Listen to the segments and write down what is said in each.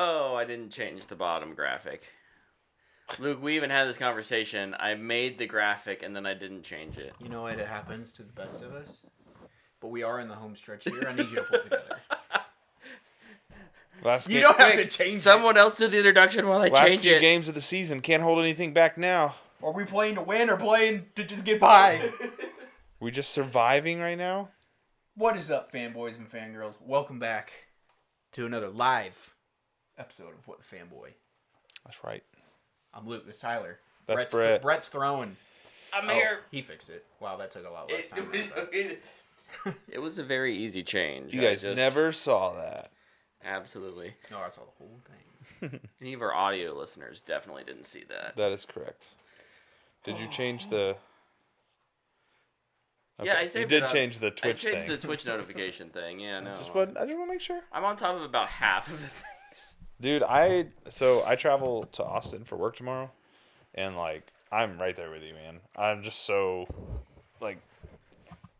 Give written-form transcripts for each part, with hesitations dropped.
Oh, I didn't change the bottom graphic. Luke, we even had this conversation. I made the graphic and then I didn't change it. You know what? It happens to the best of us. But we are in the home stretch here. I need you to pull it together. You don't have to change Someone else do the introduction while I change Last few it. games of the season. Can't hold anything back now. Are we playing to win or playing to just get by? We just surviving right now? What is up, fanboys and fangirls? Welcome back to another live episode of What the Fanboy. That's right. I'm Luke. This is Tyler. That's Brett. Brett's throwing. I'm here. He fixed it. Wow, that took a lot less time. It was a very easy change. You guys never saw that. Absolutely. No, I saw the whole thing. Any of our audio listeners definitely didn't see that. That is correct. Did you change the... Okay. Yeah, I saved You did change the Twitch thing. I changed the Twitch notification thing, yeah, no. I just want to make sure. I'm on top of about half of the things. Dude, I travel to Austin for work tomorrow, and, I'm right there with you, man. I'm just so,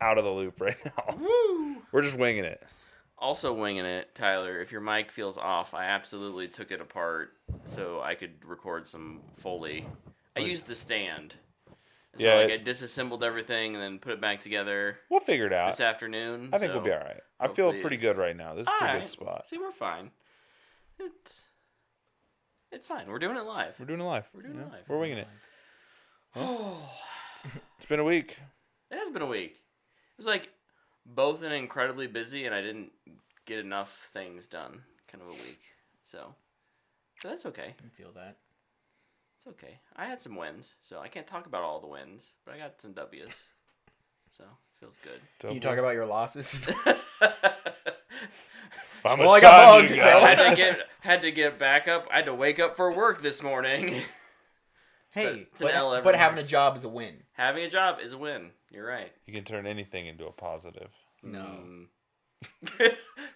out of the loop right now. Woo! We're just winging it. Also winging it, Tyler, if your mic feels off, I absolutely took it apart so I could record some Foley. I used the stand. So I disassembled everything and then put it back together. We'll figure it out this afternoon. I think we'll be all right. I feel pretty good right now. This is a pretty good spot. See, we're fine. It's fine. We're doing it live. We're doing it live. We're winging it. Oh, It's been a week. It has been a week. It was both an incredibly busy and I didn't get enough things done kind of a week. So that's okay. I can feel that. It's okay. I had some wins, so I can't talk about all the wins, but I got some W's. So it feels good. Can you talk about your losses? I got bugged, bro. I had to get back up. I had to wake up for work this morning. Hey, it's an L but having a job is a win. Having a job is a win. You're right. You can turn anything into a positive. No.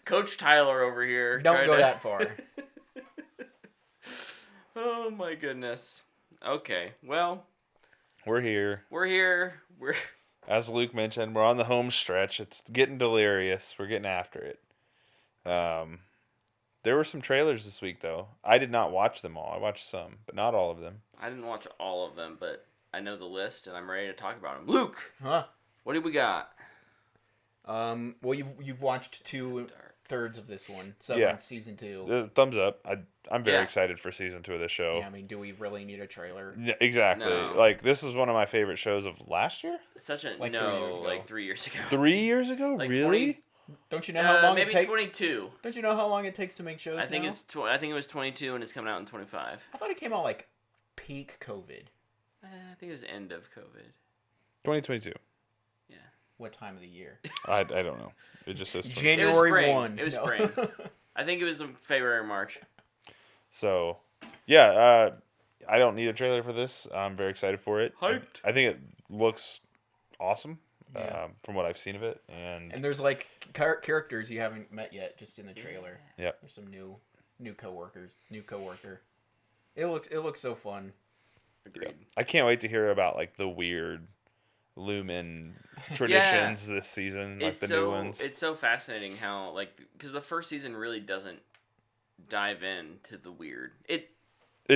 Coach Tyler over here. Don't go that far. Oh my goodness. Okay, well. We're here. We're As Luke mentioned, we're on the home stretch. It's getting delirious. We're getting after it. There were some trailers this week, though. I did not watch them all. I watched some, but not all of them. I didn't watch all of them, but I know the list, and I'm ready to talk about them. Luke! Huh? What do we got? Well, you've watched 2/3 of this one. Severance Season 2. Thumbs up. I'm very excited for Season 2 of this show. Yeah, I mean, do we really need a trailer? Yeah, exactly. No. This is one of my favorite shows of last year? 3 years ago. 3 years ago. 3 years ago? Really? Don't you know how long maybe it takes? 22. Don't you know how long it takes to make shows? I think I think it was 22 and it's coming out in 25. I thought it came out peak COVID. I think it was end of COVID. 2022. Yeah. What time of the year? I don't know. It just says January 1. It was spring. I think it was February, March. So, yeah, I don't need a trailer for this. I'm very excited for it. Hyped. I think it looks awesome Yeah. from what I've seen of it. And there's characters you haven't met yet just in the trailer. Yeah. There's some new coworkers, new coworker. It looks so fun. Agreed. I can't wait to hear about the weird Lumen traditions this season, new ones. It's so fascinating how because the first season really doesn't dive into the weird. It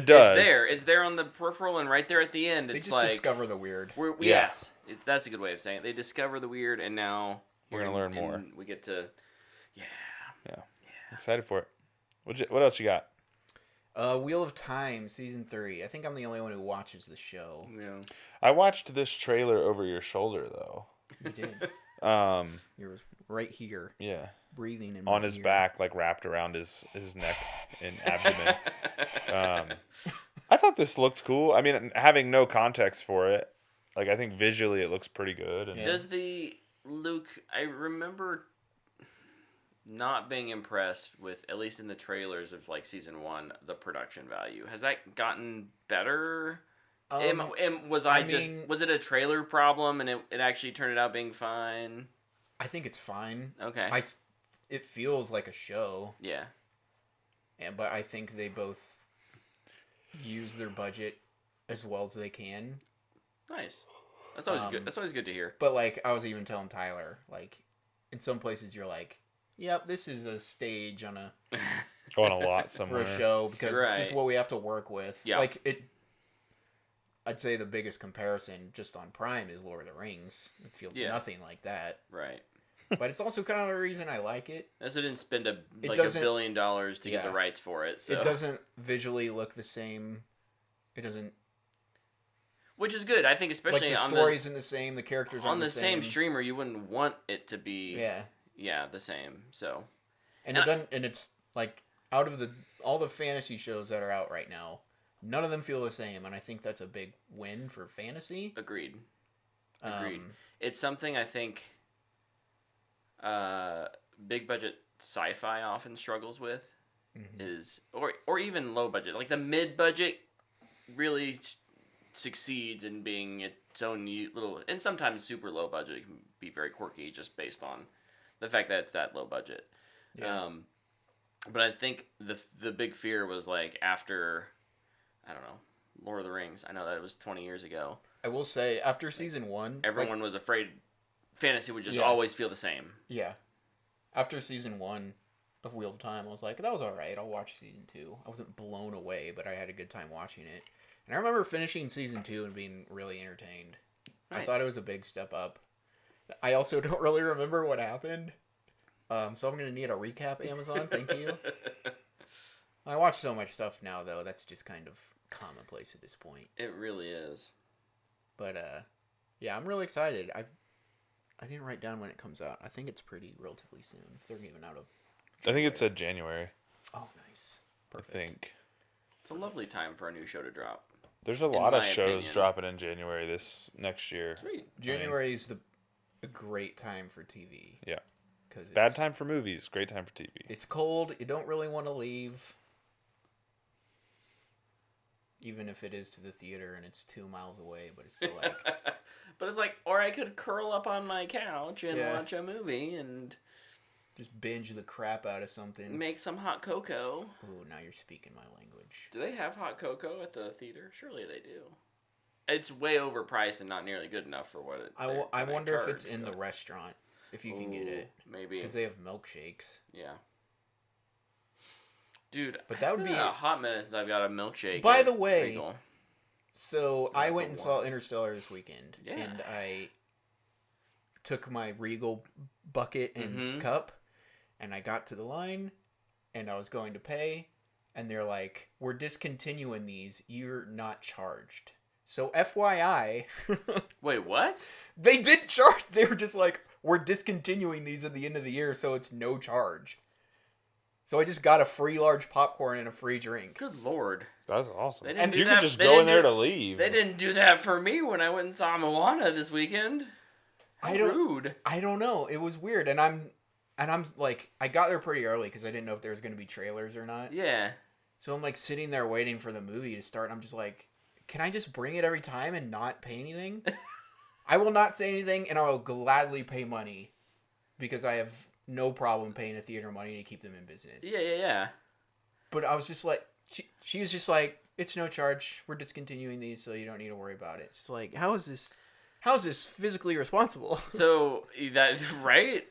does. It's there on the peripheral and right there at the end. They It's just discover the weird. Yes, that's a good way of saying it. They discover the weird, and now we're gonna learn more. We get to, yeah. Excited for it. What else you got? Wheel of Time Season 3. I think I'm the only one who watches the show. Yeah. I watched this trailer over your shoulder though. You did. You were right here. Yeah. Breathing in on his ear. back, wrapped around his neck and abdomen. I thought this looked cool. I mean, having no context for it, I think visually it looks pretty good. And Does Luke? I remember not being impressed with, at least in the trailers of Season 1, the production value. Has that gotten better? Was it a trailer problem and it actually turned out being fine? I think it's fine. Okay. It feels like a show. Yeah. But I think they both use their budget as well as they can. Nice. That's always good. That's always good to hear. But I was even telling Tyler, in some places you're yep, this is a stage on a Going a lot for somewhere. a show because it's just Right. what we have to work with. Yeah. Like it. I'd say the biggest comparison just on Prime is Lord of the Rings. It feels Yeah. nothing like that, Right. but it's also kind of a reason I like it. They also didn't spend $1 doesn't- billion to get the yeah. rights for it. So. It doesn't visually look the same. It doesn't. Which is good. I think Like especially the on story isn't the same. The characters on aren't the same streamer, you wouldn't want it to be the same. So And it doesn't. And it's like out of all the fantasy shows that are out right now, none of them feel the same. And I think that's a big win for fantasy. agreed. Agreed. It's something I think big budget sci-fi often struggles with is or even low budget. Like the mid budget really succeeds in being its own little, and sometimes super low budget can be very quirky just based on the fact that it's that low budget. Yeah. But I think the big fear was like after, I don't know, Lord of the Rings. I know that it was 20 years ago. I will say after season 1, Everyone was afraid fantasy would just Yeah. always feel the same. yeah, after season 1 of Wheel of Time, I was like, that was all right. I'll watch season 2. I wasn't blown away, but I had a good time watching it. And I remember finishing season 2 and being really entertained. I Nice. thought it was a big step up. I also don't really remember what happened. So I'm going to need a recap, Amazon. Thank you. I watch so much stuff now, though. That's just kind of commonplace at this point. It really is. But, yeah, I'm really excited. I didn't write down when it comes out. I think it's pretty relatively soon. If they're giving out I think it said January. Oh, nice. Perfect. I think. It's a lovely time for a new show to drop. There's a lot of my shows opinion. dropping in January this next year. Sweet. January is a great time for TV. Yeah. Cause Bad time for movies, great time for TV. It's cold. You don't really want to leave. Even if it is to the theater and it's 2 miles away, but it's still like... But it's like, or I could curl up on my couch and Yeah. watch a movie and just binge the crap out of something. make some hot cocoa. Ooh, now you're speaking my language. Do they have hot cocoa at the theater? Surely they do. It's way overpriced and not nearly good enough for what it. I they wonder if it's charge, in the but- restaurant, if you can get it. Maybe. Because they have milkshakes. Yeah. Dude, But that would it's been be- a hot minute since I've got a milkshake. By at the way, Regal. So Not I the went and saw one. Interstellar this weekend. Yeah. And I took my Regal bucket and Mhm. cup, and I got to the line, and I was going to pay, and they're like, we're discontinuing these. You're not charged. So FYI, Wait, what? they did charge. They were just like, we're discontinuing these at the end of the year, so it's no charge. So I just got a free large popcorn and a free drink. Good lord. That's awesome. They didn't And do you that- could just they go in didn't there do- to leave. They didn't do that for me when I went and saw Moana this weekend. How rude. I don't know. It was weird, and I'm like, I got there pretty early because I didn't know if there was going to be trailers or not. Yeah. So I'm like sitting there waiting for the movie to start. And I'm just like, can I just bring it every time and not pay anything? I will not say anything, and I will gladly pay money because I have no problem paying a theater money to keep them in business. Yeah. But I was just like, she was just like, it's no charge. We're discontinuing these, so you don't need to worry about it. It's like, how is this physically responsible? So that right.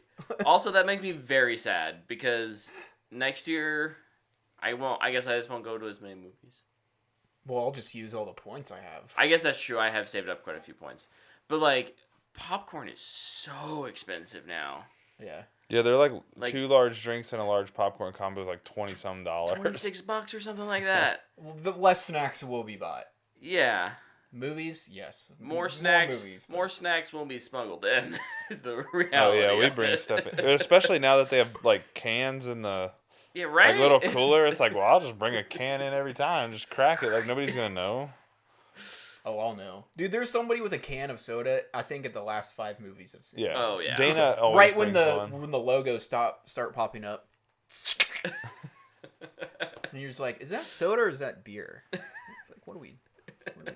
Also, that makes me very sad because next year, I won't. I guess I just won't go to as many movies. Well, I'll just use all the points I have. I guess that's true. I have saved up quite a few points, but like popcorn is so expensive now. Yeah. Yeah, they're like, Like- 2 large drinks and a large popcorn combo is like $20-some. $26 or something like that. Well, the less snacks will be bought. Yeah. Movies, yes. More snacks. movies, More snacks will be smuggled in. Is the Oh reality. yeah, we of bring it. stuff in. Especially now that they have like cans in the Yeah, right. like little cooler. It's like, well, I'll just bring a can in every time, just crack it. Like nobody's gonna know. Oh, I'll know. Dude, there's somebody with a can of soda, I think, at the last 5 movies I've seen. Yeah. Oh, yeah. Dana always Right when brings the one. when the logos start popping up. And you're just like, is that soda or is that beer? It's like, what are we doing?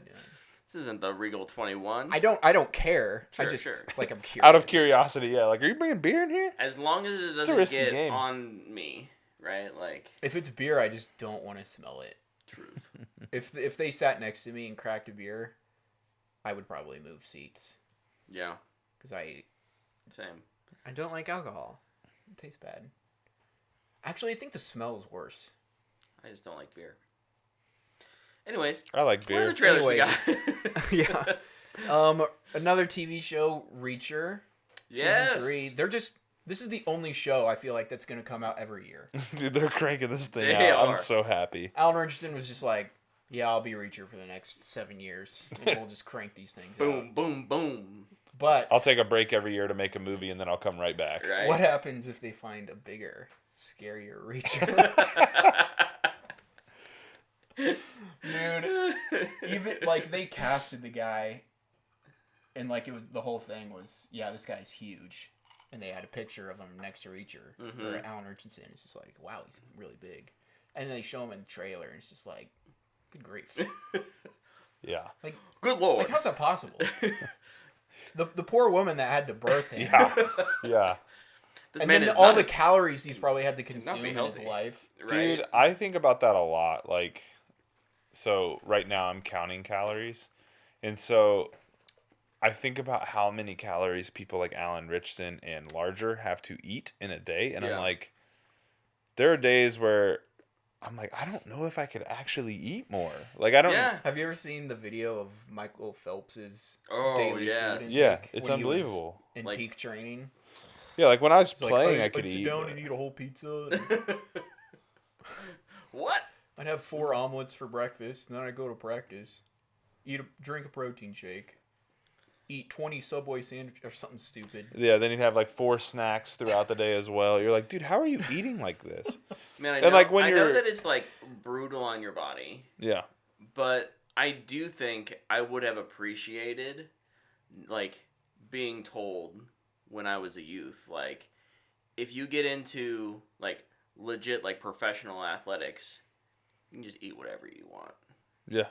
This isn't the Regal 21. I don't care. I Sure, just sure. like I'm curious. Out of curiosity, yeah. Like, are you bringing beer in here? As long as it a doesn't risky get game. on me, right? Like, If it's beer, I just don't want to smell it. truth. If they sat next to me and cracked a beer, I would probably move seats Yeah, because I same. don't like alcohol. It tastes bad. Actually, I think the smell is worse. I just don't like beer. Anyways, I like what are beer. the trailers Anyways. we got? Yeah. Another TV show, Reacher. Yes. Season 3. This is the only show I feel like that's going to come out every year. Dude, they're cranking this thing They out. are. I'm so happy. Alan Richardson was just like, yeah, I'll be Reacher for the next 7 years. And we'll just crank these things Boom, out. boom, boom. But I'll take a break every year to make a movie, and then I'll come right back. Right. what happens if they find a bigger, scarier Reacher? Dude, even like they casted the guy, and like it was the whole thing was, yeah, this guy's huge, and they had a picture of him next to Reacher or Alan Richardson. It's just like, wow, he's really big, and then they show him in the trailer, and it's just like, good grief, Yeah. like Good lord. like how's that possible? the poor woman that had to birth him, Yeah. Yeah. This and man then is all not the calories he's probably had to be consume in his healthy. life. right. Dude, I think about that a lot. Like, so right now I'm counting calories. And so I think about how many calories people like Alan Richardson and larger have to eat in a day. And I'm Yeah. like, there are days where I'm like, I don't know if I could actually eat more. Like, I don't. Yeah. Have you ever seen the video of Michael Phelps's Oh, daily yes. food intake Yeah, it's when he was unbelievable. in Like- peak training? Yeah, like when I was It's like, playing, I I'd could sit eat. down but- and eat a whole pizza. And What? I'd have 4 omelets for breakfast, and then I'd go to practice. Drink a protein shake. Eat 20 Subway sandwiches or something stupid. Yeah, then you'd have like 4 snacks throughout the day as well. You're like, dude, how are you eating like this? Man, I And, know, like, when I know you're- that it's like brutal on your body, Yeah. but I do think I would have appreciated like being told when I was a youth, like if you get into like legit like professional athletics, you can just eat whatever you want. Yeah.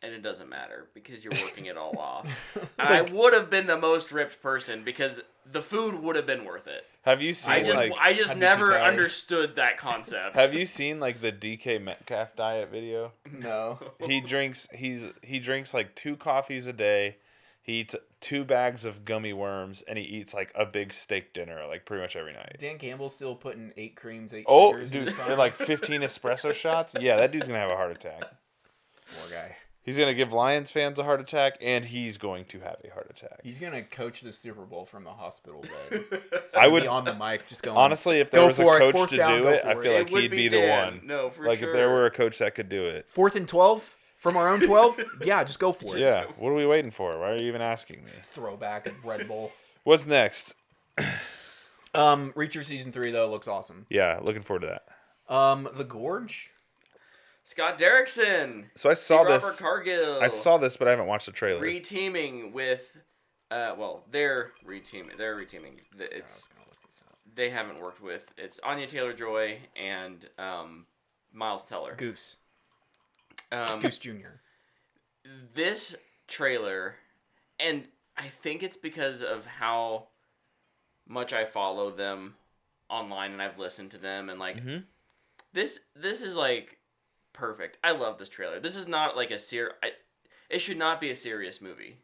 And it doesn't matter because you're working it all off. And I would have been the most ripped person because the food would have been worth it. Have you seen I just like I'd be never too tired. understood that concept. have you seen like the DK Metcalf diet video? No. He drinks like 2 coffees a day. He eats 2 bags of gummy worms, and he eats like a big steak dinner like pretty much every night. Dan Campbell's still putting 8 creams, 8 Oh, sugars in dude, his and coffee. like 15 espresso shots. Yeah, that dude's gonna have a heart attack. Poor guy. He's gonna give Lions fans a heart attack, and he's going to have a heart attack. He's gonna coach the Super Bowl from the hospital bed. I would Be on the mic, just going. honestly, if there Go was a for it, coach fourth to down, do go it, for I it. feel like It would he'd be be the Dan. one. No, for like sure. if there were a coach that could do it. 4th and 12 from our own 12. Yeah, just go for it. Yeah, what are we waiting for? Why are you even asking me? Throwback at Red Bull. What's next? Reacher season 3 though looks awesome. Yeah, looking forward to that. The Gorge. Scott Derrickson. So I saw Robert this. Cargill. I saw this, but I haven't watched the trailer. reteaming with, they're reteaming. It's they haven't worked with. It's Anya Taylor-Joy and Miles Teller. Goose. Um, Goose Jr. This trailer, and I think it's because of how much I follow them online and I've listened to them and like this is like perfect. I love this trailer. This is not like it should not be a serious movie.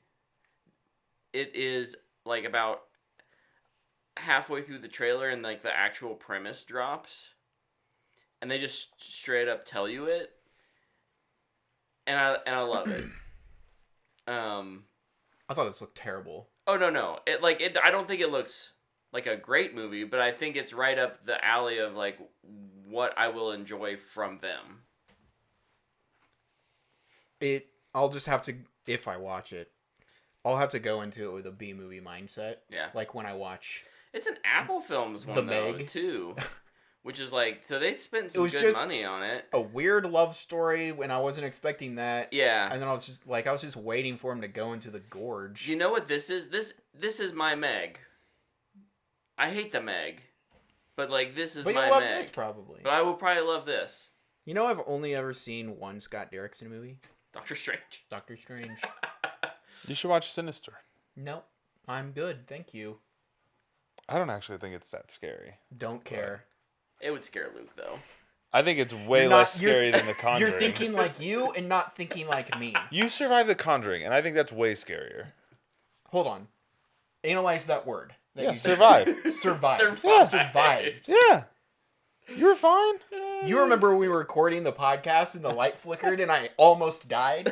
It is like about halfway through the trailer and like the actual premise drops and they just straight up tell you it. And I love it. I thought this looked terrible. Oh no. I don't think it looks like a great movie, but I think it's right up the alley of like what I will enjoy from them. I'll just have to, if I watch it, I'll have to go into it with a B movie mindset. Yeah. Like when I watch. It's an Apple Films one The though Meg. too, which is like so they spent some was good just- money on it. A weird love story when I wasn't expecting that. Yeah. And then I was just waiting for him to go into the gorge. Do you know what this is? This is my Meg. I hate the Meg, but like this is But my you'll love Meg. this probably. But I will probably love this. You know, I've only ever seen one Scott Derrickson movie, Doctor Strange. Doctor Strange. You should watch Sinister. Nope, I'm good, thank you. I don't actually think it's that scary. Don't care. It would scare Luke though. I think it's way You're not- less scary you're- than The Conjuring. You're thinking like you and not thinking like me. You survived The Conjuring, and I think that's way scarier. Hold on. Analyze that word. That Yeah, you just- survive. Survived. Survived. Survived. Yeah. You were fine. You remember when we were recording the podcast and the light flickered and I almost died?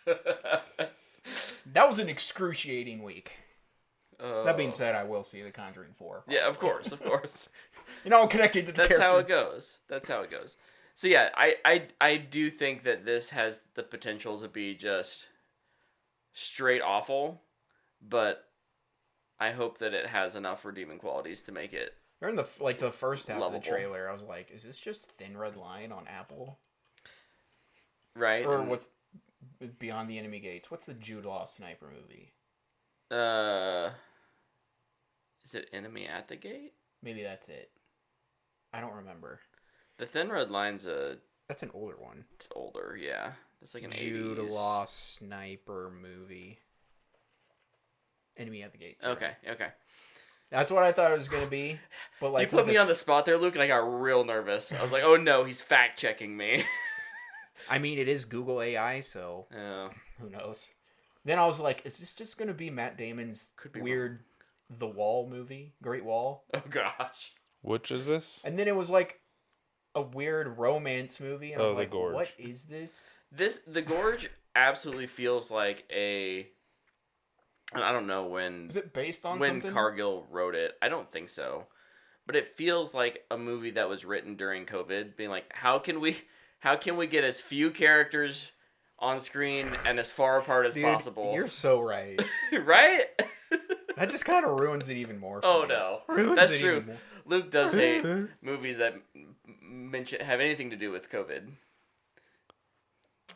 That was an excruciating week. That being said, I will see The Conjuring 4. Yeah, of course. All connected to the That's characters. how it goes. So yeah, I do think that this has the potential to be just straight awful, but I hope that it has enough redeeming qualities to make it During the first half lovable. of the trailer, I was like, is this just Thin Red Line on Apple? right. Or what's Beyond the Enemy Gates? What's the Jude Law sniper movie? Is it Enemy at the Gate? Maybe that's it. I don't remember. The Thin Red Line's That's an older one. it's older, yeah. That's like an Jude 80s. Law sniper movie. Enemy at the Gates. Okay. That's what I thought it was gonna be. But like You put me on the spot there, Luke, and I got real nervous. I was like, oh no, he's fact checking me. I mean, it is Google AI, so Oh. who knows? Then I was like, is this just gonna be Matt Damon's Could be weird The Wall movie, Great Wall? Oh gosh. Which is this? And then it was like a weird romance movie. And I was The like, Gorge. what is this? The Gorge absolutely feels like a. I don't know when Is it based on when something? Cargill wrote it. I don't think so, but it feels like a movie that was written during COVID, being like, how can we get as few characters on screen and as far apart as Dude, possible? You're so right. Right? That just kind of ruins it even more. For Oh me. no, Ruins that's it true. even more. Luke does hate movies that have anything to do with COVID.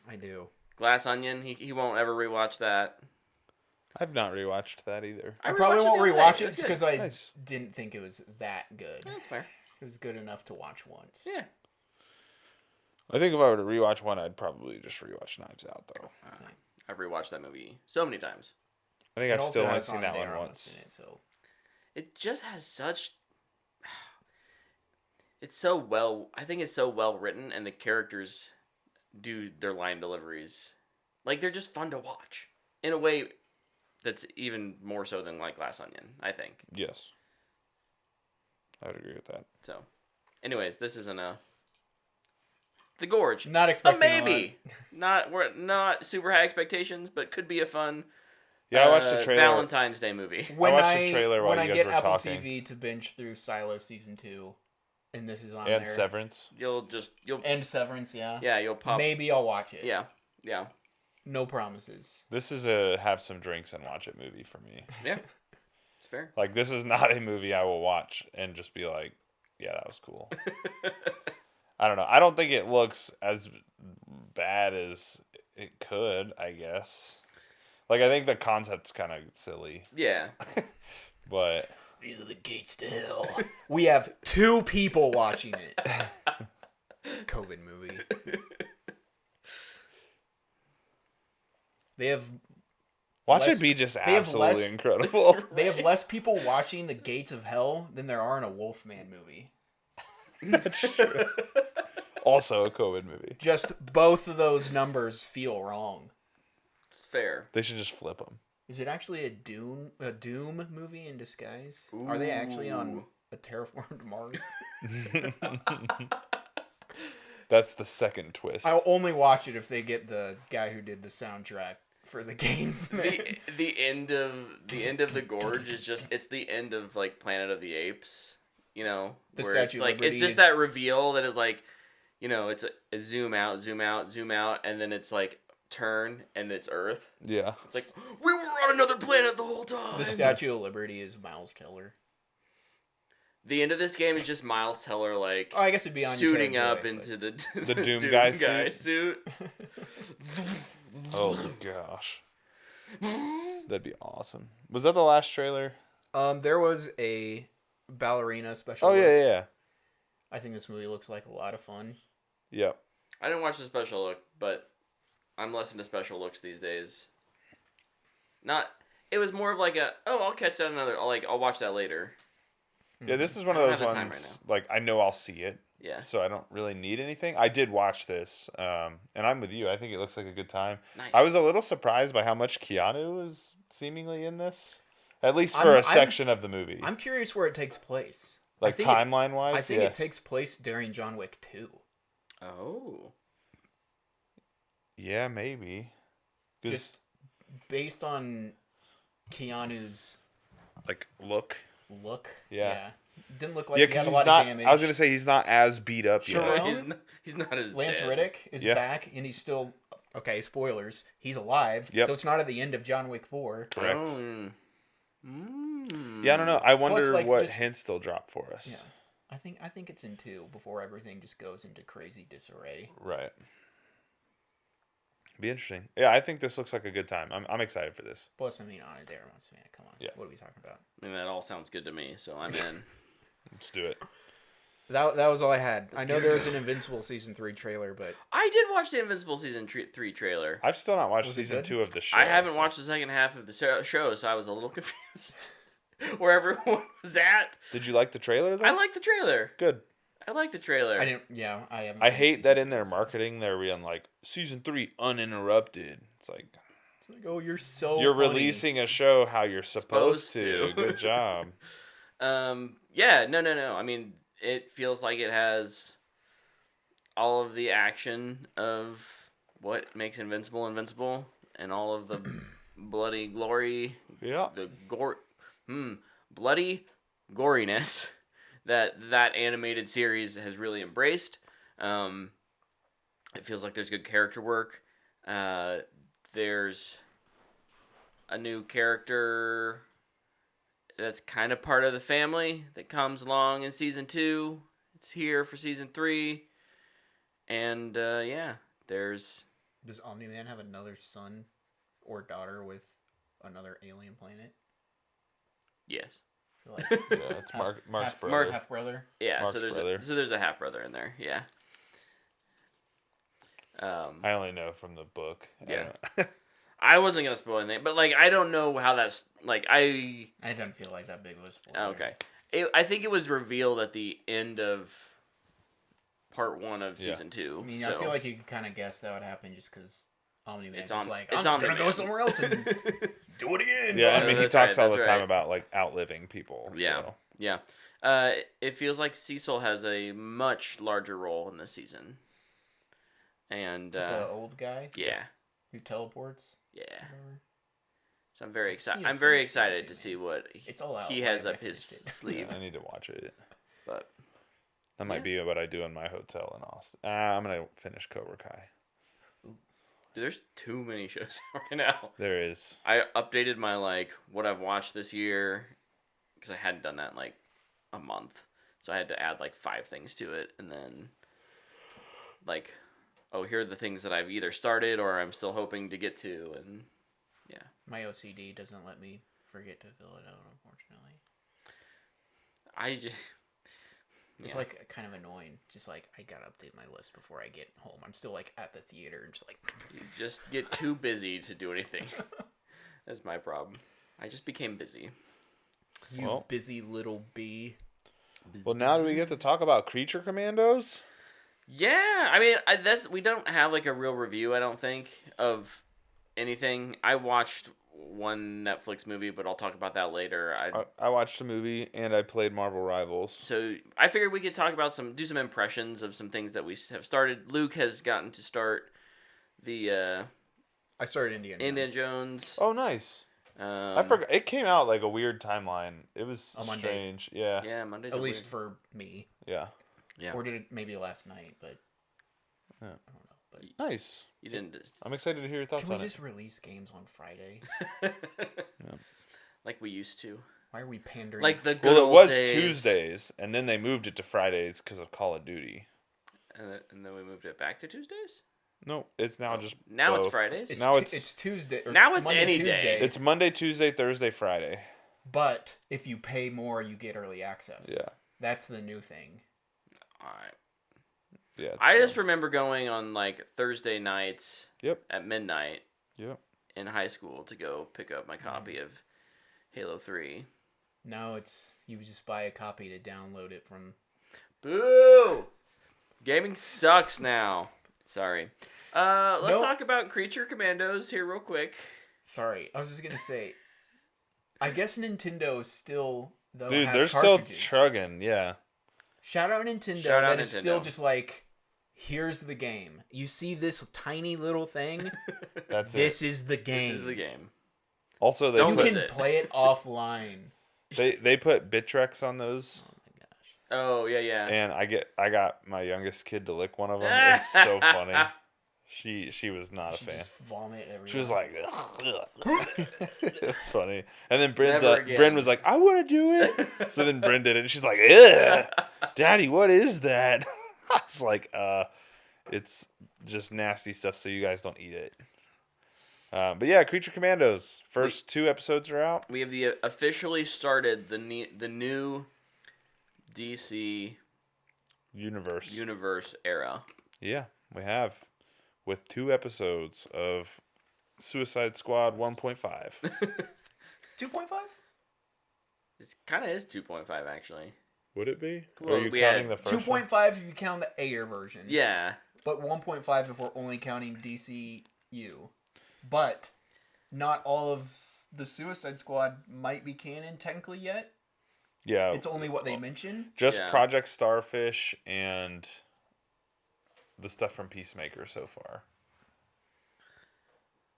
I do. Glass Onion, he won't ever rewatch that. I've not rewatched that either. I probably rewatched won't the other rewatch day. it was because good. I Nice. didn't think it was that good. That's fair. It was good enough to watch once. Yeah. I think if I were to rewatch one, I'd probably just rewatch Knives Out, though. I've rewatched that movie so many times. I think It I've also still only has seen Ana that de one Armas once. in it, so It just has such. It's so well. I think it's so well written, and the characters do their line deliveries. Like, they're just fun to watch in a way that's even more so than like Glass Onion, I think. Yes. I would agree with that. So, anyways, this isn't a The Gorge. not A expecting maybe. We're not super high expectations, but could be a fun Yeah, I watched the trailer. Valentine's Day movie. When watched the trailer while when you I guys get were Apple talking. TV to binge through Silo season 2, and this is on And there, Severance. You'll and Severance, you'll pop. maybe I'll watch it. Yeah. No promises. This is a have some drinks and watch it movie for me. Yeah. It's fair. Like, this is not a movie I will watch and just be like, yeah, that was cool. I don't know. I don't think it looks as bad as it could, I guess. Like, I think the concept's kind of silly, Yeah. but These are the gates to hell. We have 2 people watching it. COVID movie. They have watch less- it be just have absolutely less- incredible. they have less people watching the Gates of Hell than there are in a Wolfman movie. Also a COVID movie. Just both of those numbers feel wrong. It's fair. They should just flip them. Is it actually a Doom movie in disguise? Are they actually on Ooh. a terraformed Mars? That's the second twist. I'll only watch it if they get the guy who did the soundtrack for the games. The end of the Gorge is just it's the end of like Planet of the Apes, you know, The where Statue it's of like Liberty it's just is- that reveal that is like, you know, it's a zoom out, and then it's like turn and it's Earth. Yeah. It's like we were on another planet the whole time. The Statue of Liberty is Miles Teller. The end of this game is just Miles Teller like Oh, I guess it'd be on suiting up into the Doom guy suit. Oh gosh. That'd be awesome. Was that the last trailer? There was a ballerina special. Oh look. yeah. I think this movie looks like a lot of fun. Yep. I didn't watch the special look, but I'm less into special looks these days. It was more of like I'll catch that I'll watch that later. Yeah, this is one I of don't those have the time ones like I know I'll see it. Yeah. So I don't really need anything. I did watch this, and I'm with you. I think it looks like a good time. Nice. I was a little surprised by how much Keanu was seemingly in this, at least for I'm a section of the movie. I'm curious where it takes place. Like think it- timeline wise, I think it takes place during John Wick 2. Oh. Yeah, maybe. 'Cause, Just based on Keanu's like look. look. Yeah. Didn't look like Yeah, he because had a he's lot not. of damage. I was gonna say he's not as beat up Sure. yet. He's not as Lance dead. Riddick is Yeah. back, and he's still... Okay, spoilers. He's alive. Yep. So it's not at the end of John Wick 4. Correct. Oh. Mm. Yeah, I don't know. I wonder like, what just- hints they'll drop for us. Yeah. I think it's in 2 before everything just goes into crazy disarray. Right. Be interesting. Yeah, I think this looks like a good time. I'm excited for this. Plus, I mean, on it there once, man. Come on. Yeah. What are we talking about? I mean, that all sounds good to me, so I'm in. Let's do it. That was all I had. I know there was an Invincible Season 3 trailer, but... I did watch the Invincible Season 3 trailer. I've still not watched Was it season good? 2 of the show. I haven't so- watched the second half of the show, so I was a little confused. Where everyone was at. Did you like the trailer though? I like the trailer. Good. I like the trailer. I didn't... Yeah, I haven't... I finished hate that season in their 2, so- marketing they're being like season 3 uninterrupted. It's like It's like, oh, you're so you're funny. releasing a show how you're supposed Supposed to. to. Good job. Yeah, no. I mean, it feels like it has all of the action of what makes Invincible, and all of the bloody glory, Yeah. the bloody goriness that animated series has really embraced. It feels like there's good character work. There's a new character that's kind of part of the family that comes along in season 2. It's here for season 3. And yeah, there's... Does Omni-Man have another son or daughter with another alien planet? Yes. So like, Yeah, it's Mark's brother. half brother. Yeah, Mark's so brother. there's a half brother in there. Yeah. I only know from the book. Yeah. I wasn't gonna spoil anything, but like I don't know how that's like I don't feel like that big of a spoiler. okay. I think it was revealed at the end of part 1 of season 2. I mean, so. I feel like you could kind of guess that would happen just because Omni-Man's It's just on- like, it's I'm just going to go Omni-Man. somewhere else and do it again. Yeah, I bud." mean he That's talks right, all the that's time right. about like outliving people. Yeah. So. Yeah. It feels like Cecil has a much larger role in this season. And The old guy yeah. who teleports. Yeah. Whatever. So I'm very just need excited. to I'm very finish season excited 2, to man. see what It's all out. he Why has have I up his finished it? sleeve. I need to watch it. But That might be what I do in my hotel in Austin. I'm gonna finish Cobra Kai. dude, there's too many shows right now. There is. I updated my like what I've watched this year because I hadn't done that in like a month, so I had to add like 5 things to it, and then like, oh, here are the things that I've either started or I'm still hoping to get to, and yeah. My OCD doesn't let me forget to fill it out, unfortunately. I just It's Yeah. like kind of annoying. Just like I gotta update my list before I get home. I'm still like at the theater and just like you just get too busy to do anything. That's my problem. I just became busy. you Well. busy little bee. Well, now do we get to talk about Creature Commandos? Yeah, I mean, we don't have like a real review, I don't think, of anything. I watched one Netflix movie, but I'll talk about that later. I watched a movie and I played Marvel Rivals. So I figured we could talk about do some impressions of some things that we have started. Luke has gotten to start the I started Indiana Indiana Jones. Jones. Oh, nice. I forgot. It came out like a weird timeline. It was On Monday. strange. Yeah. Yeah, Monday's At a least weird- for me. Yeah. Yeah. Or did it maybe last night, but Yeah. I don't know. But Nice. You didn't just I'm excited to hear your thoughts can we on just release games on Friday? like we used to. Why are we pandering? Like the it. good Well, it old was days. Tuesdays, and then they moved it to Fridays because of Call of Duty. And then we moved it back to Tuesdays? No, it's now just Now it's both. Fridays? it's now it's Tuesday. Or Now it's Monday, any day. Tuesday, It's Monday, Tuesday, Thursday, Friday. But if you pay more, you get early access. Yeah. That's the new thing. Alright. Yeah. it's I just dumb. remember going on like Thursday nights Yep. at midnight Yep. in high school to go pick up my copy of Halo 3. Now it's you just buy a copy to download it from. Boo! Gaming sucks now. Sorry. Let's No. talk about Creature Commandos here real quick. Sorry, I was just gonna say. I guess Nintendo still though Dude, has they're still cartridges. chugging. Yeah. Shout out Nintendo. Shout out that is Nintendo. still just like, here's the game. You see this tiny little thing? That's This it. is the game. This is the game. Also, they Don't You put, lose can it. play it offline. they put Bitrex on those, Oh my gosh. Oh yeah. and I got my youngest kid to lick one of them. It's so funny. She was not a She fan. just vomit everywhere. She was like, ugh. It was funny. And then Never again. Bryn was like, I want to do it. So then Bryn did it, and she's like, ugh, Daddy, what is that? I was like, it's just nasty stuff, so you guys don't eat it. But yeah, Creature Commandos. First 2 episodes are out. We have officially started the new DC universe era. Yeah, we have. With 2 episodes of Suicide Squad 1.5. 2.5? It kind of is 2.5 actually. Would it be? Well, Are you we counting had the first one? 2.5 if you count the Ayer version. Yeah. But 1.5 if we're only counting DCU. But not all of the Suicide Squad might be canon technically yet. Yeah. It's only what they mention. Just Yeah. Project Starfish and the stuff from Peacemaker so far.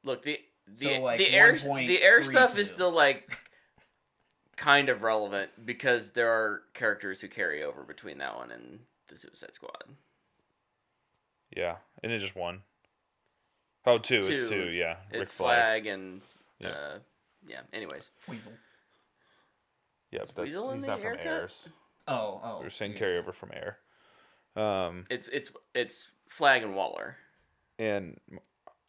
Look, the So, like, the air 1.32. stuff is still like kind of relevant because there are characters who carry over between that one and the Suicide Squad. Yeah, and it's just 1. Oh, 2. It's 2. 2. Yeah, Rick It's Flag and Yeah. yeah. Anyways, Weasel. Yeah, but Weasel in he's the not from haircut? Airs. Oh. We were saying yeah. carryover from Air. it's Flag and Waller. And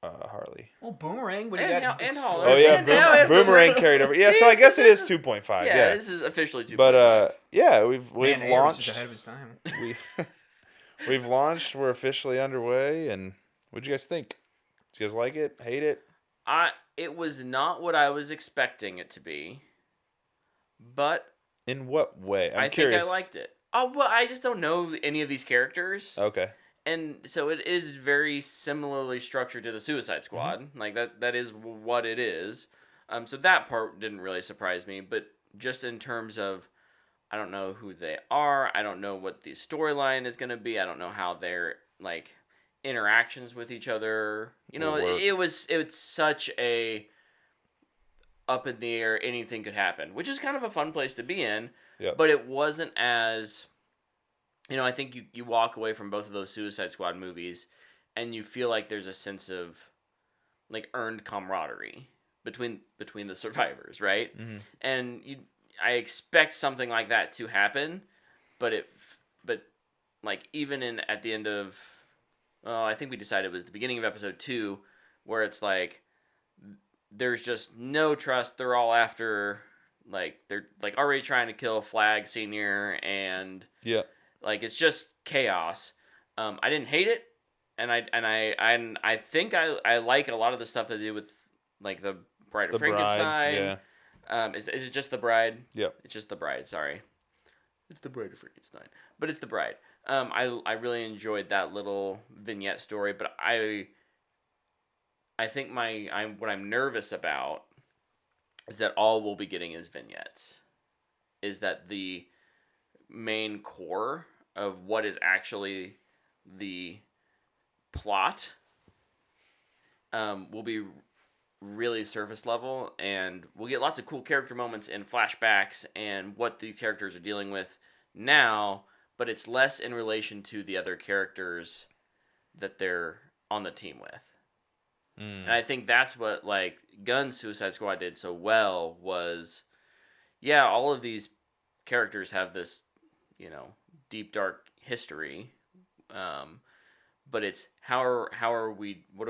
Harley. Well, Boomerang, but he And got and exploded. Holler. Oh yeah, And now it- Boomerang carried over. Yeah, See, so I guess it is this is- 2.5. Yeah, Yeah, this is officially 2.5. but yeah, we've Man, Ayer was just launched. ahead of his time. We we've launched. We're officially underway. And what'd you guys think? Did you guys like it? Hate it? It was not what I was expecting it to be, but In what way? I'm I curious. think I liked it. Oh well, I just don't know any of these characters. Okay. And so it is very similarly structured to the Suicide Squad. Mm-hmm. Like that is what it is. So that part didn't really surprise me, but just in terms of I don't know who they are, I don't know what the storyline is going to be. I don't know how their like interactions with each other. You know, Will work. it was such a up in the air, anything could happen, which is kind of a fun place to be in. Yep. But it wasn't as I think you walk away from both of those Suicide Squad movies and you feel like there's a sense of like earned camaraderie between the survivors, right? Mhm. And I expect something like that to happen, but like even at the end of I think we decided it was the beginning of episode 2 where it's like there's just no trust. They're all after they're like already trying to kill Flag Senior and Yeah. like it's just chaos. I didn't hate it, and I think I like a lot of the stuff they do with like the Bride of The Frankenstein. Bride. Yeah. Is it just the Bride? Yep. It's just the Bride. Sorry, it's the Bride of Frankenstein, but it's the Bride. I really enjoyed that little vignette story, but I think what I'm nervous about is that all we'll be getting is vignettes. Is that the main core of what is actually the plot will be really surface level, and we'll get lots of cool character moments and flashbacks and what these characters are dealing with now, but it's less in relation to the other characters that they're on the team with. And I think that's what like Gunn's Suicide Squad did so well was, yeah, all of these characters have this, deep dark history, but it's what are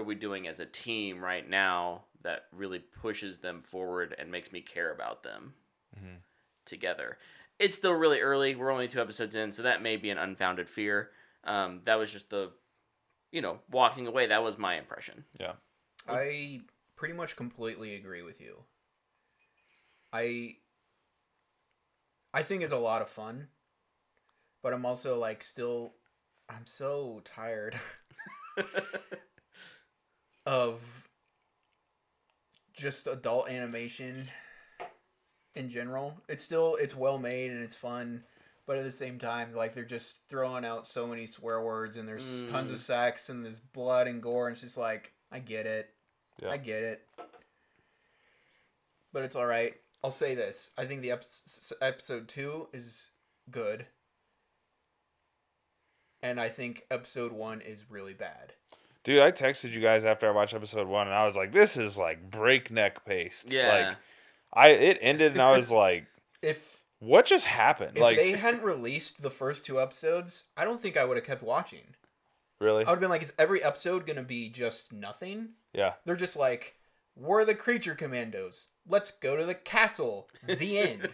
we doing as a team right now that really pushes them forward and makes me care about them together. It's still really early. We're only 2 episodes in, so that may be an unfounded fear. That was just the, walking away. That was my impression. Yeah. I pretty much completely agree with you. I think it's a lot of fun, but I'm also like I'm so tired of just adult animation in general. It's well made and it's fun, but at the same time, like they're just throwing out so many swear words and there's tons of sex and there's blood and gore and it's just like I get it. Yeah. I get it. But it's all right. I'll say this. I think the episode 2 is good. And I think episode 1 is really bad. Dude, I texted you guys after I watched episode 1 and I was like, this is like breakneck paced. Yeah. Like it ended and I was like, what just happened? If like they hadn't released the first 2 episodes, I don't think I would have kept watching. Really? I would have been like, is every episode going to be just nothing? Yeah. They're just like, we're the creature commandos. Let's go to the castle. The end.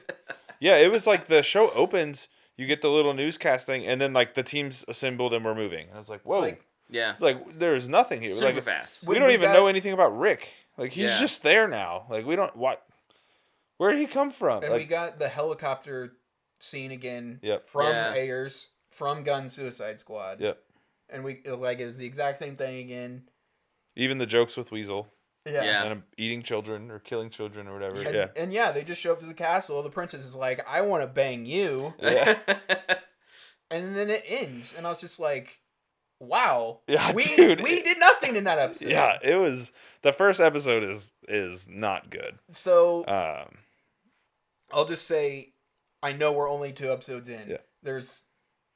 Yeah, it was like the show opens, you get the little newscast thing, and then like the team's assembled and we're moving. And I was like, whoa. Yeah. It's like there's nothing here. Super like, fast. We don't even know anything about Rick. Like he's just there now. Like we don't where did he come from? And like, we got the helicopter scene again Yep. from Ayers, from Gun Suicide Squad. Yep. And it was the exact same thing again. Even the jokes with Weasel. Yeah. And eating children or killing children or whatever. And they just show up to the castle. The princess is like, I want to bang you. Yeah. And then it ends. And I was just like, wow. Yeah, we did nothing in that episode. Yeah, it was the first episode is not good. So I'll just say I know we're only 2 episodes in. Yeah. There's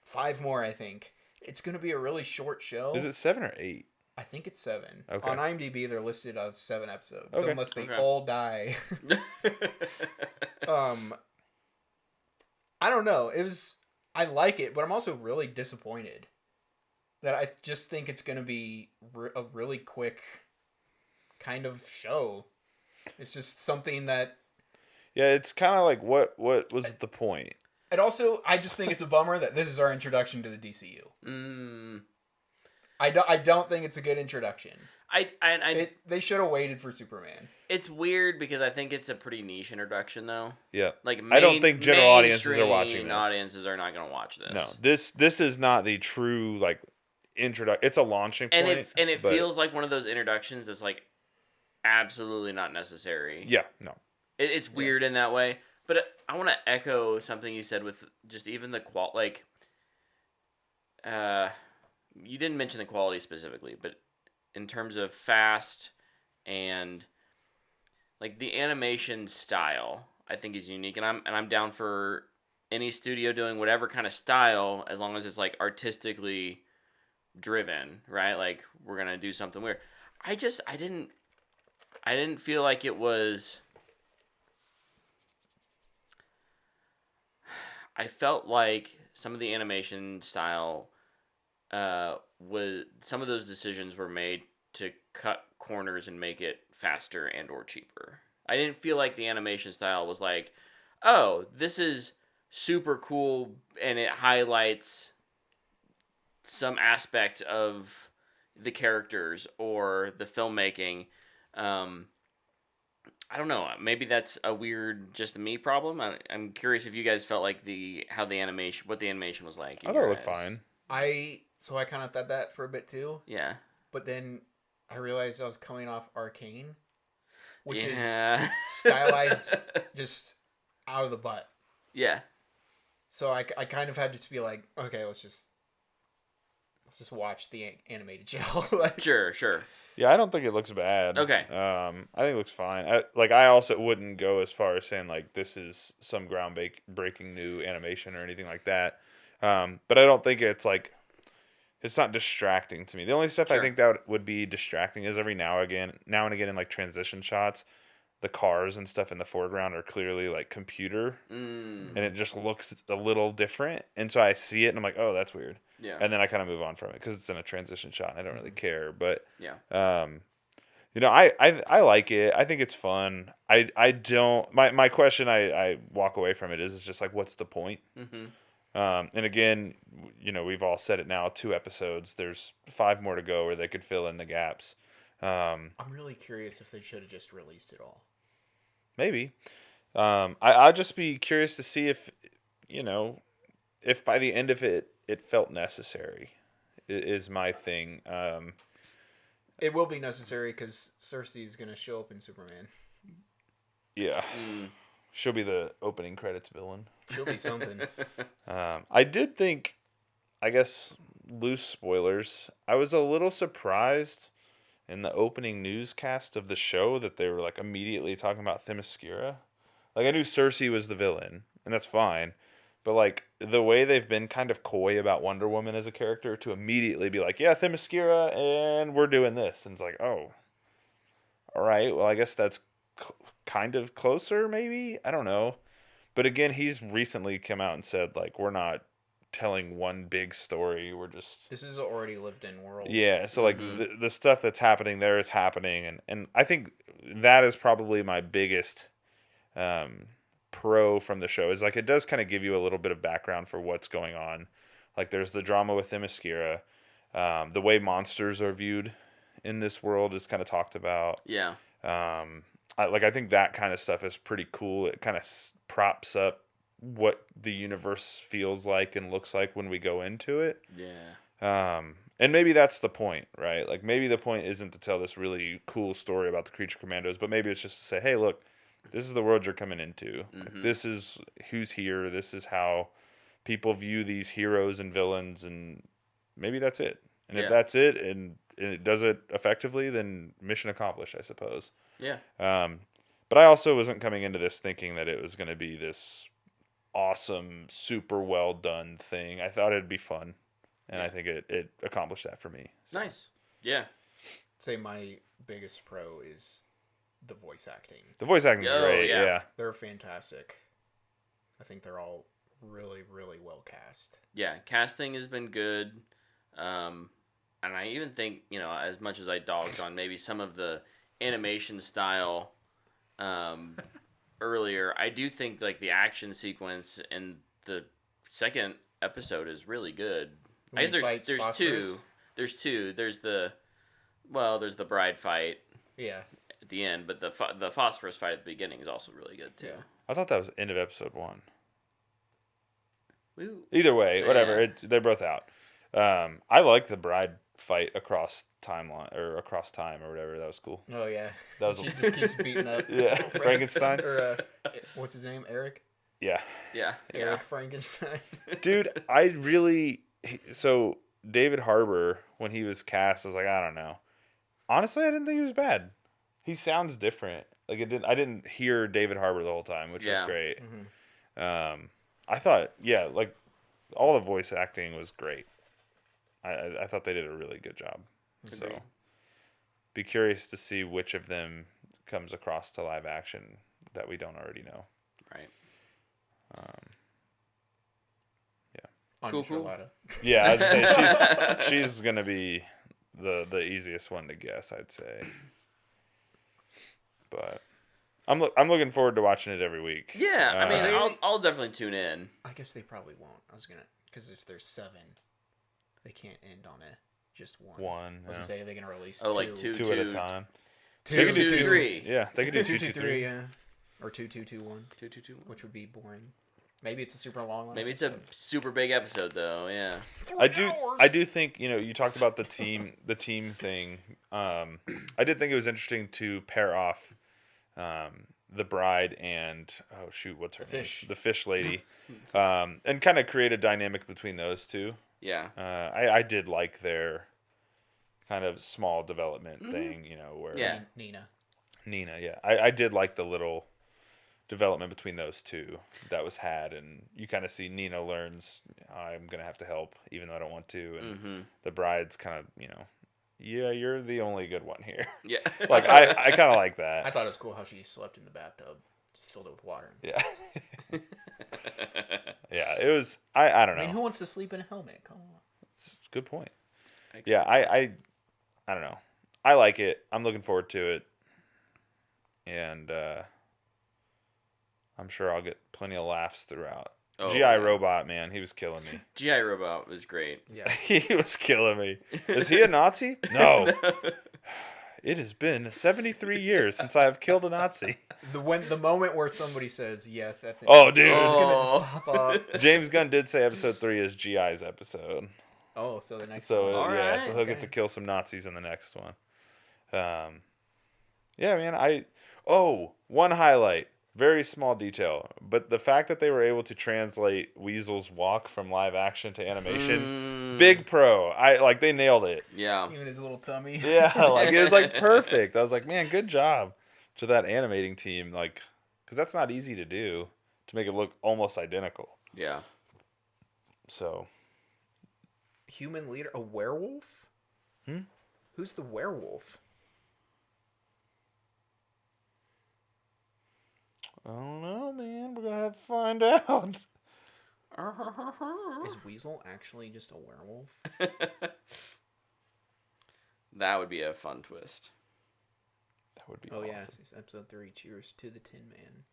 5 more, I think. It's gonna be a really short show. Is it 7 or 8? I think it's 7. Okay. On IMDb, they're listed as 7 episodes. Okay. So unless they all die. I don't know. I like it, but I'm also really disappointed. That I just think it's going to be a really quick kind of show. It's just something that... Yeah, it's kind of like, what was the point? And also, I just think it's a bummer that this is our introduction to the DCU. I don't think it's a good introduction. They should have waited for Superman. It's weird because I think it's a pretty niche introduction, though. Yeah, like I don't think general audiences are watching this. Audiences are not going to watch this. No, this is not the true like introduction. It's a launching point, and it feels like one of those introductions that's like absolutely not necessary. Yeah, no, it's weird in that way. But I want to echo something you said with just even the you didn't mention the quality specifically, but in terms of fast and like the animation style, I think is unique, and I'm down for any studio doing whatever kind of style as long as it's like artistically driven, right? Like we're gonna do something weird. I didn't feel like it was. I felt like some of the animation style was some of those decisions were made to cut corners and make it faster and or cheaper. I didn't feel like the animation style was like, oh, this is super cool and it highlights some aspect of the characters or the filmmaking. I don't know. Maybe that's a weird, just a me problem. I'm curious if you guys felt like what the animation was like. I thought it looked fine. So I kind of thought that for a bit too. Yeah. But then I realized I was coming off Arcane, which is stylized just out of the butt. Yeah. So I kind of had to just be like, okay, let's just watch the animated show. Sure. Yeah, I don't think it looks bad. Okay. I think it looks fine. I also wouldn't go as far as saying like this is some groundbreaking new animation or anything like that. But I don't think it's like it's not distracting to me. The only stuff I think that would be distracting is every now and again in like transition shots, the cars and stuff in the foreground are clearly like computer, and it just looks a little different. And so I see it and I'm like, oh, that's weird. Yeah. And then I kind of move on from it because it's in a transition shot and I don't really care. But yeah. I like it. I think it's fun. I don't. My question I walk away from it is just like, what's the point? Mm-hmm. And again, we've all said it now. 2 episodes. There's 5 more to go where they could fill in the gaps. I'm really curious if they should have just released it all. Maybe. I'd just be curious to see if by the end of it felt necessary. Is my thing. It will be necessary because Cersei is going to show up in Superman. Yeah. She'll be the opening credits villain. She'll be something. I did think, I guess, loose spoilers. I was a little surprised in the opening newscast of the show that they were like immediately talking about Themyscira. Like I knew Cersei was the villain, and that's fine. But like the way they've been kind of coy about Wonder Woman as a character to immediately be like, yeah, Themyscira, and we're doing this, and it's like, oh, all right. Well, I guess that's kind of closer, maybe. I don't know. But again, he's recently come out and said like, we're not telling one big story. We're just This is an already lived in world. yeah. So like the stuff that's happening there is happening, and I think that is probably my biggest pro from the show is like it does kind of give you a little bit of background for what's going on. Like there's the drama with Themyscira, the way monsters are viewed in this world is kind of talked about. Yeah. I think that kind of stuff is pretty cool. It kind of props up what the universe feels like and looks like when we go into it. Yeah. And maybe that's the point, right? Like maybe the point isn't to tell this really cool story about the Creature Commandos, but maybe it's just to say, hey, look, this is the world you're coming into. Like, this is who's here. This is how people view these heroes and villains, and maybe that's it. And if that's it, and it does it effectively, then mission accomplished, I suppose. Yeah. But I also wasn't coming into this thinking that it was going to be this awesome, super well done thing. I thought it'd be fun, and I think it accomplished that for me. So. Nice. Yeah. I'd say my biggest pro is the voice acting. The voice acting's great. Yeah. They're fantastic. I think they're all really, really well cast. Yeah, casting has been good. And I even think, as much as I dogged on maybe some of the animation style earlier, I do think like the action sequence in the second episode is really good. I guess there's two. There's two. There's the bride fight. Yeah. At the end, but the phosphorus fight at the beginning is also really good too. Yeah. I thought that was the end of episode 1. Ooh. Either way, whatever. Yeah. They're both out. I like the bride fight across timeline or across time or whatever. That was cool. Oh yeah. That was she just keeps beating up. Yeah, Frankenstein. Or what's his name? Eric. Yeah. Yeah. Eric Frankenstein. Dude, so David Harbour when he was cast, I was like, I don't know. Honestly, I didn't think he was bad. He sounds different. Like I didn't hear David Harbour the whole time, which was great. Mm-hmm. I thought, like all the voice acting was great. I thought they did a really good job. Agreed. So, be curious to see which of them comes across to live action that we don't already know. Right. Yeah. Cool. Yeah, I'd say she's gonna be the easiest one to guess, I'd say. But I'm looking forward to watching it every week. Yeah, I mean, I'll definitely tune in. I guess they probably won't. Because if there's 7, they can't end on just one. I was gonna say they're gonna release two. Like two at a time. Two, they could do 3. Yeah, they could do 2, 2, 2, 3. 3. Yeah, or 2, 2, 2, 1. 2, 2, 2, 1. Which would be boring. Maybe it's a super long one. Maybe it's a super big episode though. Yeah. I do think you talked about the team thing. I did think it was interesting to pair off the bride and what's her name? The fish lady, and kind of create a dynamic between those two. Yeah. I did like their kind of small development thing, where Nina, yeah. I did like the little development between those two that was had, and you kind of see Nina learns I'm gonna have to help even though I don't want to, and the bride's kind of yeah, you're the only good one here. Yeah. Like I kind of like that. I thought it was cool how she slept in the bathtub, just filled it with water. Yeah. Yeah, it was. I don't know. I mean, who wants to sleep in a helmet? Come on. That's a good point. Excellent. Yeah, I don't know. I like it. I'm looking forward to it, and I'm sure I'll get plenty of laughs throughout. Oh, G.I. Robot, man, he was killing me. G.I. Robot was great. Yeah. He was killing me. Is he a Nazi? No. It has been 73 years since I have killed a Nazi. The moment where somebody says yes, that's it. Oh, dude. It's gonna just pop up. James Gunn did say episode 3 is G.I.'s episode. Oh, so the next So one. so he'll get to kill some Nazis in the next one. Yeah, man. One highlight: Very small detail, but the fact that they were able to translate Weasel's walk from live action to animation, big pro. They nailed it. Yeah. Even his little tummy. Yeah, like it was like perfect. I was like, man, good job to that animating team. Like, because that's not easy to do to make it look almost identical. Yeah. So, Human leader, a werewolf? Hmm? Who's the werewolf? I don't know, man. We're gonna have to find out. Is Weasel actually just a werewolf? That would be a fun twist. That would be Oh awesome. yeah, it's episode 3. Cheers to the Tin Man.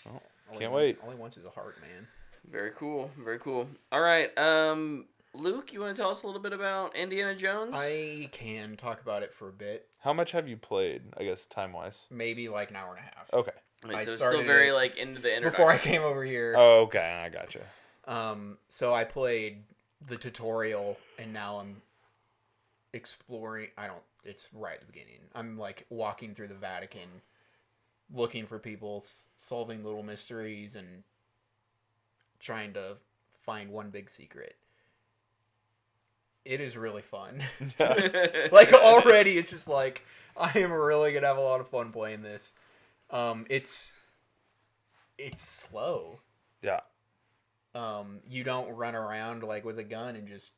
Oh, All can't he wait. All he wants is a heart, man. Very cool. Very cool. All right. Luke, you want to tell us a little bit about Indiana Jones? I can talk about it for a bit. How much have you played? I guess time wise. Maybe like an hour and a half. Okay. Wait, I so it's started still very it like into the introduction. Before I came over here. Oh, okay. I gotcha. So I played the tutorial, and now I'm exploring. It's right at the beginning. I'm like walking through the Vatican, looking for people, solving little mysteries, and trying to find one big secret. It is really fun. Like already, it's just like I am really gonna have a lot of fun playing this. It's slow. Yeah. You don't run around like with a gun and just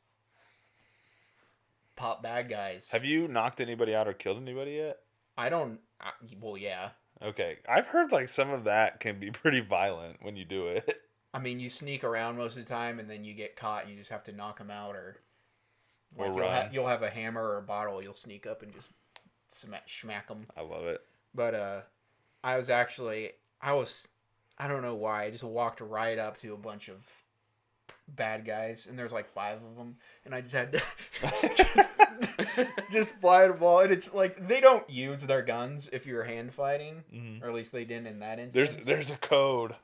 pop bad guys. Have you knocked anybody out or killed anybody yet? Well, yeah. Okay. I've heard like some of that can be pretty violent when you do it. I mean, you sneak around most of the time, and then you get caught, and you just have to knock them out, or like run. you'll have a hammer or a bottle. You'll sneak up and just smack them. I love it. But I don't know why. I just walked right up to a bunch of bad guys, and there's like 5 of them, and I just had to just fly them all. And it's like they don't use their guns if you're hand fighting, or at least they didn't in that instance. There's a code.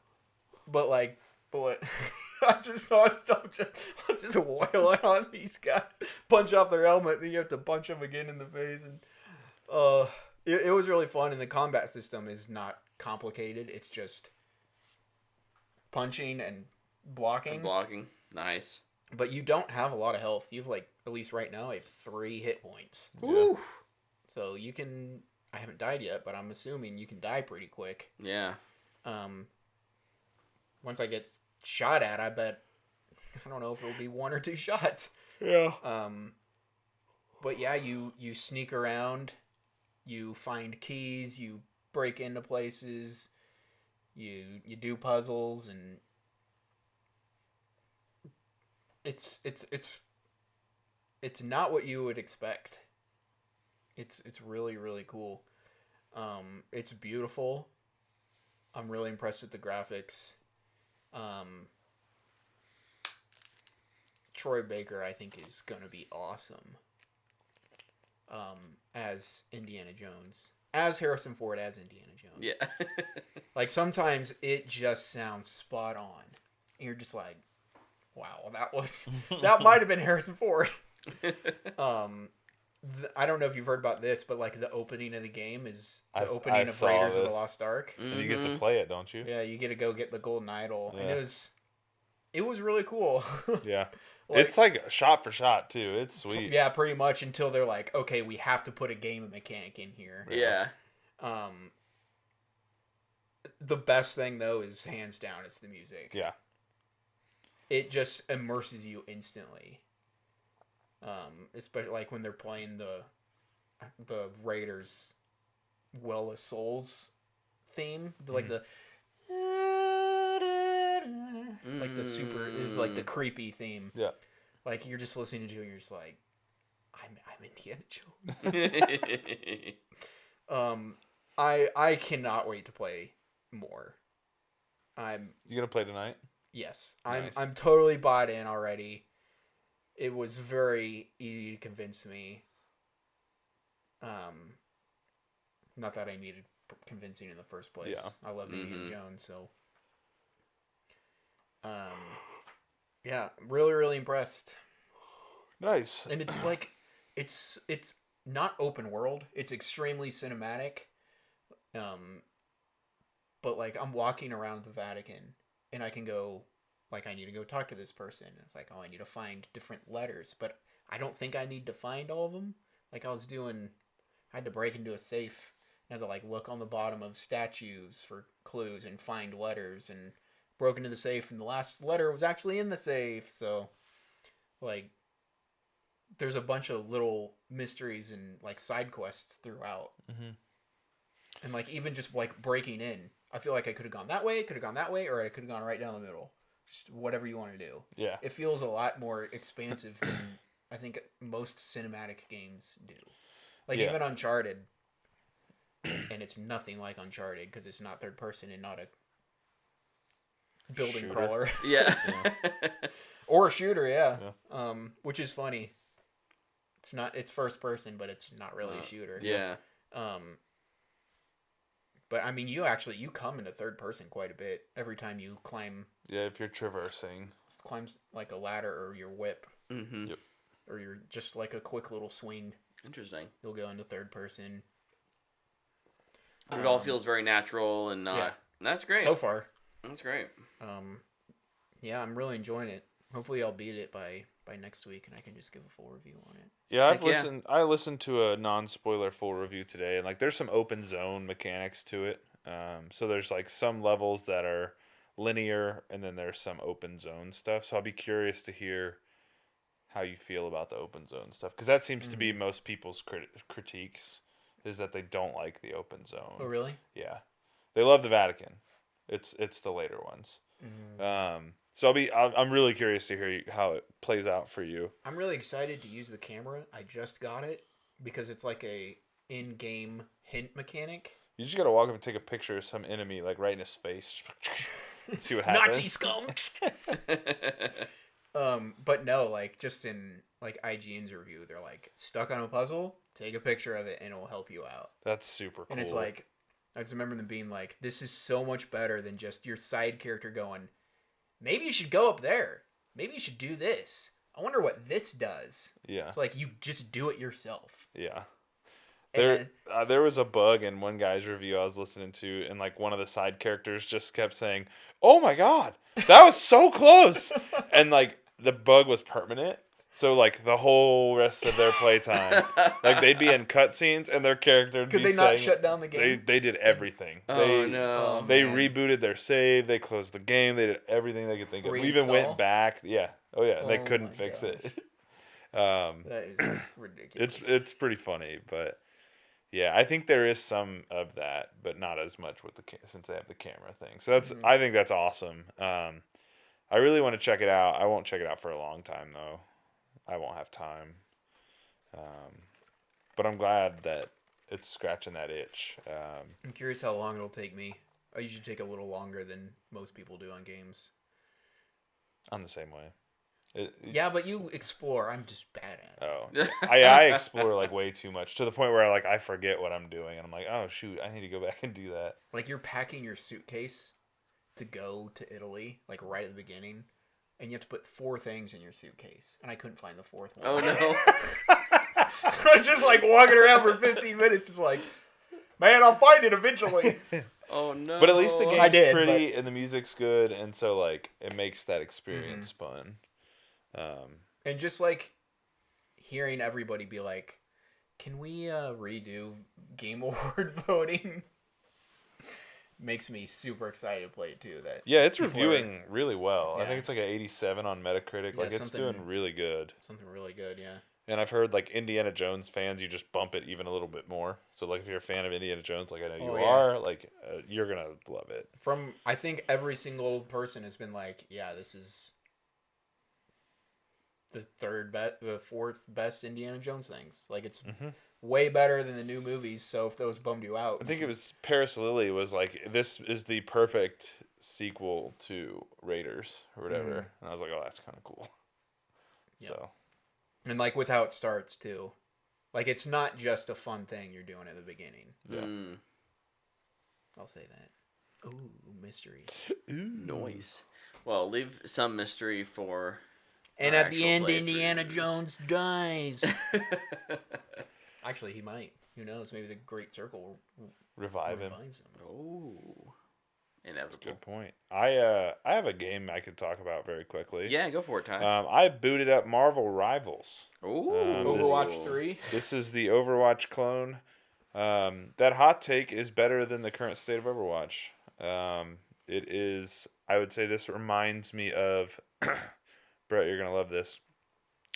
But I just thought I'm just wailing on these guys, punch off their helmet, then you have to punch them again in the face, and it was really fun. And the combat system is not complicated; it's just punching and blocking. Nice. But you don't have a lot of health. You've like, at least right now, I have 3 hit points. Woo. So you can. I haven't died yet, but I'm assuming you can die pretty quick. Yeah. Once I get shot at, I bet, I don't know if it'll be 1 or 2 shots. Yeah. But yeah, you sneak around, you find keys, you break into places, you do puzzles, and it's not what you would expect. It's really, really cool. It's beautiful. I'm really impressed with the graphics. Troy Baker, I think, is going to be awesome as Indiana Jones. As Harrison Ford as Indiana Jones. Yeah. Like, sometimes it just sounds spot on. And you're just like, wow, that might have been Harrison Ford. I don't know if you've heard about this, but like the opening of the game is the opening of Raiders of the Lost Ark. And you get to play it, don't you? Yeah, you get to go get the golden idol, Yeah. and it was really cool. Yeah. Like, It's like shot for shot too. It's sweet. yeah, pretty much until they're like, okay, we have to put a game mechanic in here. Yeah. The best thing though is hands down, it's the music. Yeah. It just immerses you instantly. Especially like when they're playing the Raiders Well of Souls theme, like the like the super is like the creepy theme. Yeah. Like you're just listening to it, and you're just like, I'm Indiana Jones. I cannot wait to play more. You gonna play tonight? Yes, Nice. I'm totally bought in already. It was very easy to convince me. Not that I needed convincing in the first place. Yeah. I love Indiana Jones, so. Yeah, really, really impressed. Nice. And it's like, it's not open world. It's extremely cinematic. but like I'm walking around the Vatican and I can go, like, I need to go talk to this person. It's like, oh, I need to find different letters, but I don't think I need to find all of them. Like I had to break into a safe and had to like look on the bottom of statues for clues and find letters, and broke into the safe and the last letter was actually in the safe. So like there's a bunch of little mysteries and like side quests throughout. Mm-hmm. And like even just like breaking in, I feel like I could have gone that way, or I could have gone right down the middle. Just whatever you want to do. Yeah. It feels a lot more expansive than I think most cinematic games do. Like even Uncharted, and it's nothing like Uncharted because it's not third person and not a building crawler. Yeah. Or a shooter, yeah. Which is funny. It's first person, but it's not really a shooter. Yeah. But I mean, you come into third person quite a bit every time you climb. Yeah, if you're traversing. Climbs like a ladder or your whip. Mm-hmm. Yep. Or you're just like a quick little swing. Interesting. You'll go into third person. But it all feels very natural and not. Yeah. That's great. So far. That's great. Yeah, I'm really enjoying it. Hopefully, I'll beat it by next week, and I can just give a full review on it. Yeah, Heck yeah. I listened to a non-spoiler full review today, and like there's some open zone mechanics to it. So there's like some levels that are linear, and then there's some open zone stuff. So I'll be curious to hear how you feel about the open zone stuff, because that seems to be most people's critiques, is that they don't like the open zone. Oh, really? Yeah, they love the Vatican. It's the later ones. So I'm really curious to hear how it plays out for you. I'm really excited to use the camera. I just got it because it's like a in-game hint mechanic. You just gotta walk up and take a picture of some enemy, like right in his face. See what happens. Nazi scum. But no, like just in like IGN's review, they're like, stuck on a puzzle, take a picture of it and it will help you out. That's super cool. And it's like, I just remember them being like, this is so much better than just your side character going, maybe you should go up there. Maybe you should do this. I wonder what this does. Yeah. It's like you just do it yourself. Yeah. And There was a bug in one guy's review I was listening to, and like one of the side characters just kept saying, "Oh my god, that was so close," and like the bug was permanent. So like the whole rest of their playtime, like they'd be in cutscenes and their character would could be they not saying, shut down the game? They did everything. No. They man. rebooted their save. They closed the game. They did everything they could think of. We even Reinstall? went back. Yeah. Oh yeah. They Oh couldn't my fix gosh. it. That is ridiculous. It's pretty funny, but yeah, I think there is some of that, but not as much with since they have the camera thing. So that's I think that's awesome. I really want to check it out. I won't check it out for a long time though. I won't have time. But I'm glad that it's scratching that itch. I'm curious how long it'll take me. I usually take a little longer than most people do on games. I'm the same way. Yeah, but you explore. I'm just bad at it. Oh, I explore like way too much to the point where like I forget what I'm doing, and I'm like, oh shoot, I need to go back and do that. Like you're packing your suitcase to go to Italy, like right at the beginning, and you have to put 4 things in your suitcase, and I couldn't find the 4th one. Oh no. I was just like walking around for 15 minutes, just like, man, I'll find it eventually. Oh no. But at least the game's did, pretty and the music's good, and so like it makes that experience fun. And just like hearing everybody be like, can we redo Game Award voting? Makes me super excited to play it too. Yeah, it's reviewing really well. I Yeah. think it's like an 87 on Metacritic. Yeah, Like it's doing really good. Something really good, yeah. And I've heard like Indiana Jones fans, you just bump it even a little bit more. So like if you're a fan of Indiana Jones, like I know you yeah. are, like you're gonna love it. I think every single person has been like, yeah, this is the 4th best Indiana Jones things. Like it's way better than the new movies. So if those bummed you out, I think it was Paris Lily was like, this is the perfect sequel to Raiders or whatever. And I was like, oh, that's kind of cool. Yep. So. And like with how it starts too, like it's not just a fun thing you're doing at the beginning. Yeah. I'll say that. Ooh, mystery. Noise. Well, leave some mystery for. And our at the end, actual Indiana playthroughs. Jones dies. Actually, he might. Who knows? Maybe the Great Circle Revive him. revives him. Oh. inevitable. Good point. I have a game I could talk about very quickly. Yeah, go for it, Ty. I booted up Marvel Rivals. Ooh. Overwatch 3. This is the Overwatch clone. That hot take is better than the current state of Overwatch. It is. I would say this reminds me of. Brett, you're gonna love this.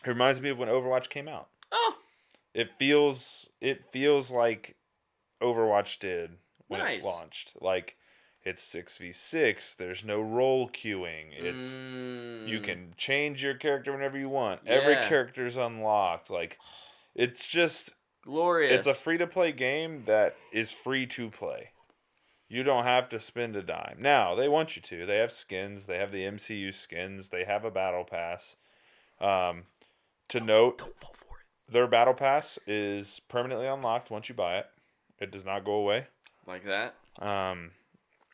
It reminds me of when Overwatch came out. Oh, It feels like Overwatch did when nice. it launched. Like it's 6v6. There's no role queuing. It's you can change your character whenever you want. Every Yeah. character's unlocked. Like it's just glorious. it's a free to play game that is free to play. You don't have to spend a dime. Now, they want you to. They have skins. They have the MCU skins. They have a battle pass. To note, Don't fall for it. their battle pass is permanently unlocked once you buy it. It does not go away. Like that.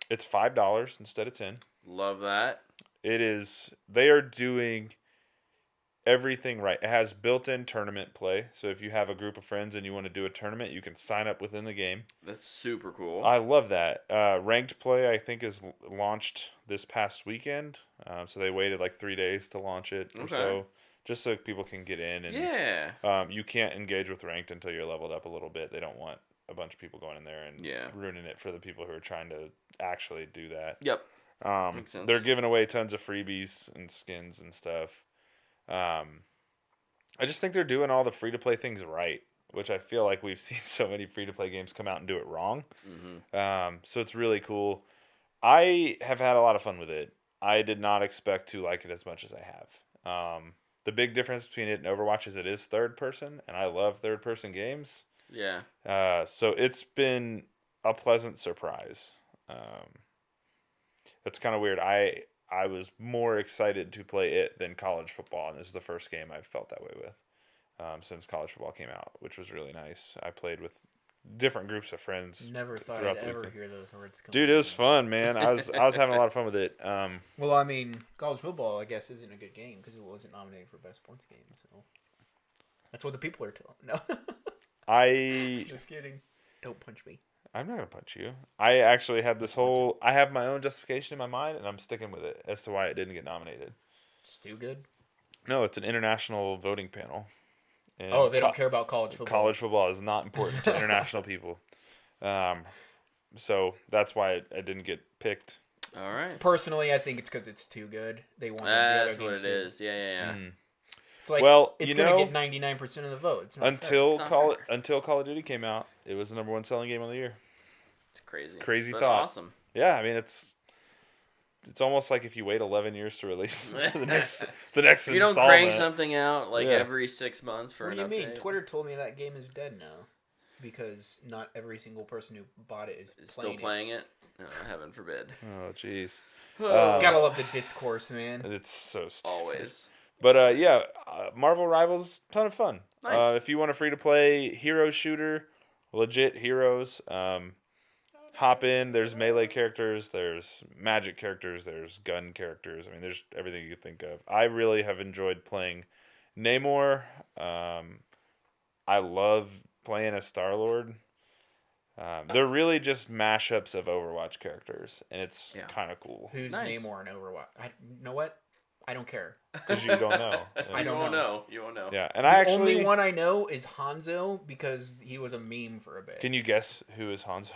It's $5 instead of 10. Love that. It is. They are doing everything right. It has built-in tournament play. So if you have a group of friends and you want to do a tournament, you can sign up within the game. That's super cool. I love that. Ranked play, I think, is launched this past weekend. So they waited like 3 days to launch it or so, just so people can get in. And Yeah. you can't engage with ranked until you're leveled up a little bit. They don't want a bunch of people going in there and ruining it for the people who are trying to actually do that. Yep. Makes sense. They're giving away tons of freebies and skins and stuff. I just think they're doing all the free-to-play things right, which I feel like we've seen so many free-to-play games come out and do it wrong. So it's really cool. I have had a lot of fun with it. I did not expect to like it as much as I have. The big difference between it and Overwatch is it is third-person, and I love third-person games. Yeah. So it's been a pleasant surprise. It's kind of weird. I was more excited to play it than college football, and this is the first game I've felt that way with since college football came out, which was really nice. I played with different groups of friends. Never thought throughout I'd the ever weekend. hear those words come Dude, out. it was fun, man. I was having a lot of fun with it. Well, I mean, college football, I guess, isn't a good game because it wasn't nominated for best sports game. So that's what the people are telling. No, I just kidding. Don't punch me. I'm not gonna punch you. I actually had this whole. I have my own justification in my mind, and I'm sticking with it as to why it didn't get nominated. It's too good. No, it's an international voting panel. And Oh, they don't care about college football. College football is not important to international people. So that's why it didn't get picked. All right. Personally, I think it's because it's too good. They wanted the other That's what games it to- is. Yeah. It's like, Well, it's you gonna know, get 99% of the vote. It's not Until not Call fair. until Call of Duty came out, it was the number one selling game of the year. It's crazy. Crazy but thought. Awesome. Yeah, I mean it's almost like if you wait 11 years to release the next If you don't installment. crank something out like Yeah. every 6 months for What do an you update. mean? Twitter told me that game is dead now because not every single person who bought it is Still playing it? Oh, heaven forbid. Oh jeez, Gotta love the discourse, man. it's so stupid. Always. But Marvel Rivals, ton of fun. Nice. If you want a free to play hero shooter, legit heroes, hop in. There's melee characters, there's magic characters, there's gun characters. I mean, there's everything you could think of. I really have enjoyed playing Namor. I love playing as Star-Lord. They're really just mashups of Overwatch characters, and it's kind of cool. Who's Nice. Namor in Overwatch? You know what? I don't care. Because you don't know. I You don't won't know. know. You won't know. Yeah, and The I actually... only one I know is Hanzo because he was a meme for a bit. Can you guess who is Hanzo?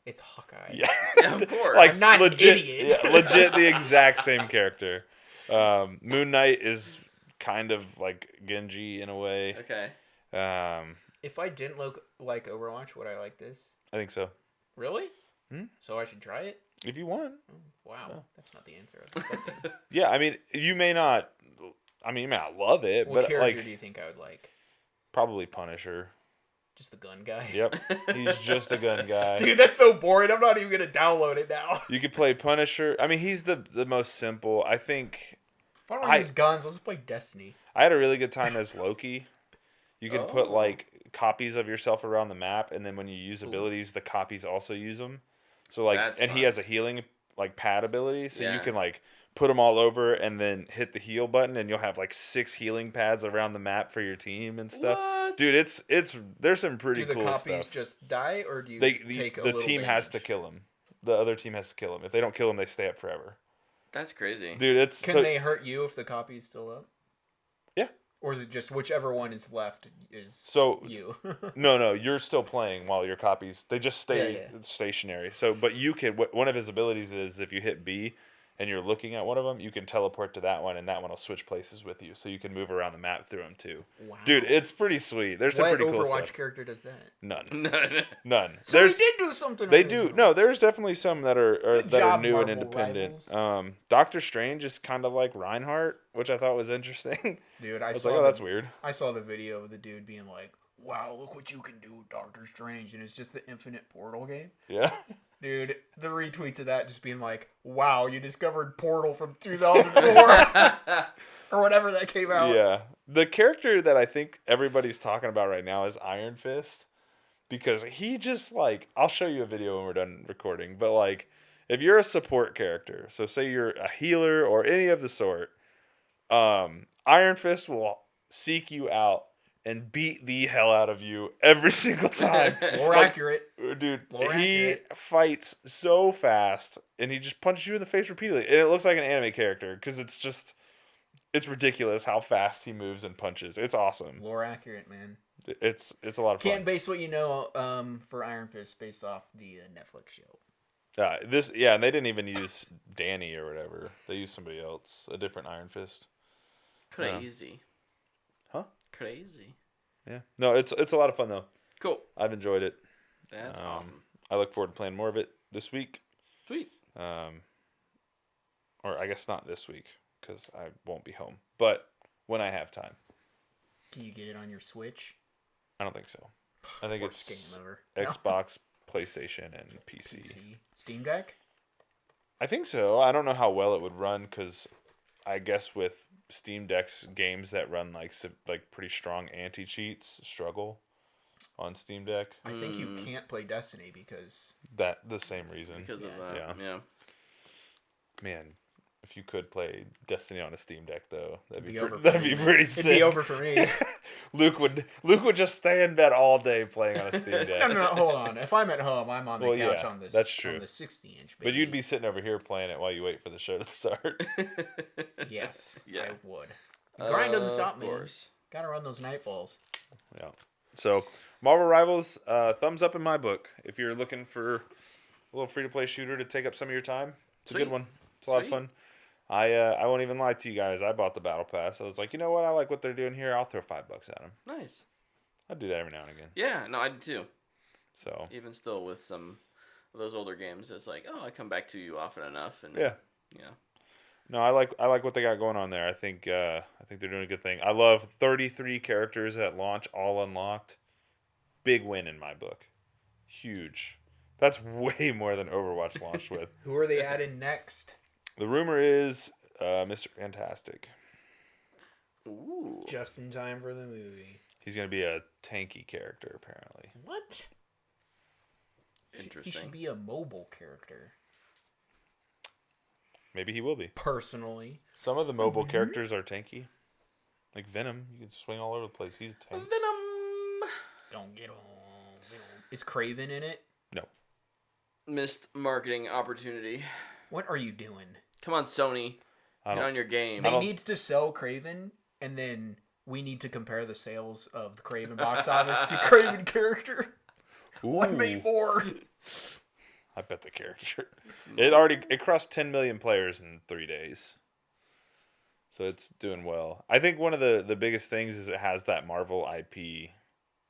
It's Hawkeye. Yeah. Yeah, of course. Like I'm not an legit, idiot. Yeah, legit the exact same character. Moon Knight is kind of like Genji in a way. Okay. If I didn't look like Overwatch, would I like this? I think so. Really? Hmm? So I should try it? If you want. Wow, that's not the answer I was expecting. Yeah, I mean, you may not. I mean, you may not love it, What but character like do you think I would like? probably Punisher. Just the gun guy? Yep, he's just a gun guy. Dude, that's so boring. I'm not even gonna download it now. You could play Punisher. I mean, he's the most simple. I think If I don't use guns, let's play Destiny. I had a really good time as Loki. You could put Oh. like copies of yourself around the map, and then when you use abilities, the copies also use them. So like, That's and he fun. has a healing like pad ability, so you Yeah. can like put them all over and then hit the heal button, and you'll have like 6 healing pads around the map for your team and stuff. What? Dude, it's there's some pretty Do the cool copies stuff. just die, or do you They take a the little team has to damage? kill him. the other team has to kill them. If they don't kill them, they stay up forever. That's crazy. Dude, it's Can they hurt you if the copy's still up? Yeah. Or is it just whichever one is left is So you? no, you're still playing while your copies. They just stay stationary. So, but you can. One of his abilities is if you hit B, and you're looking at one of them, you can teleport to that one, and that one will switch places with you, so you can move around the map through them too. Wow. Dude, it's pretty sweet. There's some What pretty cool Overwatch stuff. character does that? None. So they did do something. They do. No, there's definitely some that are Good that are job, new and Marvel independent. rivals. Doctor Strange is kind of like Reinhardt, which I thought was interesting. Dude, I was like, oh, that's weird. I saw the video of the dude being like, "Wow, look what you can do, Doctor Strange," and it's just the Infinite Portal game. Yeah. Dude, the retweets of that just being like, "Wow, you discovered Portal from 2004 or whatever that came out." Yeah. The character that I think everybody's talking about right now is Iron Fist, because he just like, I'll show you a video when we're done recording, but like if you're a support character, so say you're a healer or any of the sort, Iron Fist will seek you out and beat the hell out of you every single time. More accurate. Dude, More he accurate. fights so fast, and he just punches you in the face repeatedly. And it looks like an anime character, because it's ridiculous how fast he moves and punches. It's awesome. More accurate, man. It's a lot of fun. Can't base what you know for Iron Fist based off the Netflix show. And they didn't even use Danny or whatever. They used somebody else, a different Iron Fist. Crazy. Huh? Crazy. Yeah. No, it's a lot of fun though. Cool. I've enjoyed it. That's awesome. I look forward to playing more of it this week. Sweet. Or I guess not this week, because I won't be home. But when I have time. Can you get it on your Switch? I don't think so. I think Worst it's game ever. Xbox, PlayStation, and PC. Steam Deck? I think so. I don't know how well it would run, because I guess with Steam Deck's games that run like pretty strong anti-cheats struggle on Steam Deck. I think you can't play Destiny because... The same reason. Because of that. Yeah. Man, if you could play Destiny on a Steam Deck, though, that'd be pretty pretty sick. It'd be over for me. Luke would just stay in bed all day playing on a Steam Deck. No, hold on. If I'm at home, I'm on the couch on this. That's true. On the 60-inch. But you'd be sitting over here playing it while you wait for the show to start. Yes, Yeah. I would. The grind doesn't stop, Of man. course. Gotta run those nightfalls. Yeah. So, Marvel Rivals, thumbs up in my book. If you're looking for a little free-to-play shooter to take up some of your time, it's a good one. It's a lot of fun. I won't even lie to you guys. I bought the Battle Pass. I was like, you know what? I like what they're doing here. I'll throw $5 at them. Nice. I'll do that every now and again. Yeah, no, I do too. So Even still with some of those older games, it's like, oh, I come back to you often enough. And yeah. No, I like what they got going on there. I think they're doing a good thing. I love 33 characters at launch, all unlocked. Big win in my book. Huge. That's way more than Overwatch launched with. Who are they adding next? The rumor is Mr. Fantastic. Ooh. Just in time for the movie. He's going to be a tanky character, apparently. What? Interesting. He should be a mobile character. Maybe he will be. Personally. Some of the mobile characters are tanky. Like Venom. You can swing all over the place. He's a tank. Venom. Don't get on. Is Kraven in it? No. Missed marketing opportunity. What are you doing? Come on, Sony. Get on your game. They need to sell Kraven, and then we need to compare the sales of the Kraven box office to Kraven character. What made more? I bet the character. It crossed 10 million players in 3 days. So it's doing well. I think one of the biggest things is it has that Marvel IP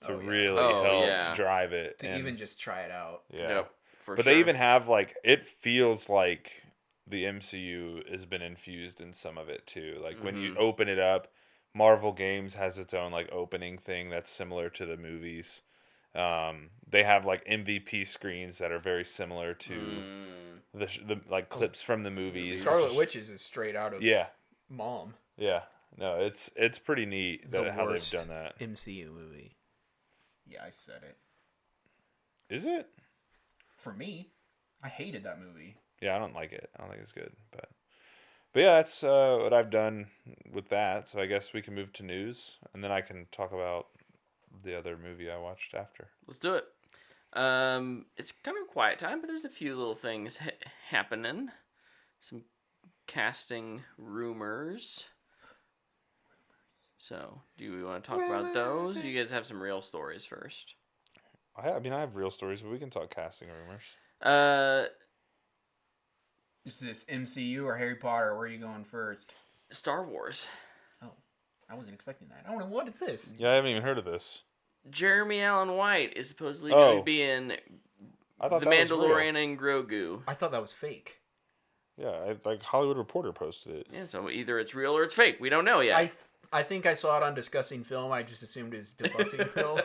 to really help drive it. To even just try it out. Yeah. Yep, for But sure. they even have, like, it feels like the MCU has been infused in some of it too. Like when you open it up, Marvel Games has its own like opening thing that's similar to the movies. They have like MVP screens that are very similar to the like clips from the movies. Scarlet Witches is straight out of Mom. Yeah. No, it's pretty neat how they've done that. MCU movie. Yeah, I said it. Is it? For me, I hated that movie. Yeah, I don't like it. I don't think it's good, but yeah, that's what I've done with that. So I guess we can move to news, and then I can talk about the other movie I watched after. Let's do it. It's kind of quiet time, but there's a few little things happening. Some casting rumors. So, do you want to talk about those? Do you guys have some real stories first? I mean, I have real stories, but we can talk casting rumors. Is this MCU or Harry Potter? Where are you going first? Star Wars. Oh, I wasn't expecting that. I don't know. What is this? Yeah, I haven't even heard of this. Jeremy Allen White is supposedly going to be in I thought The that was real. Mandalorian and Grogu. I thought that was fake. Yeah, like Hollywood Reporter posted it. Yeah, so either it's real or it's fake. We don't know yet. I think I saw it on Discussing Film. I just assumed it was Discussing Film.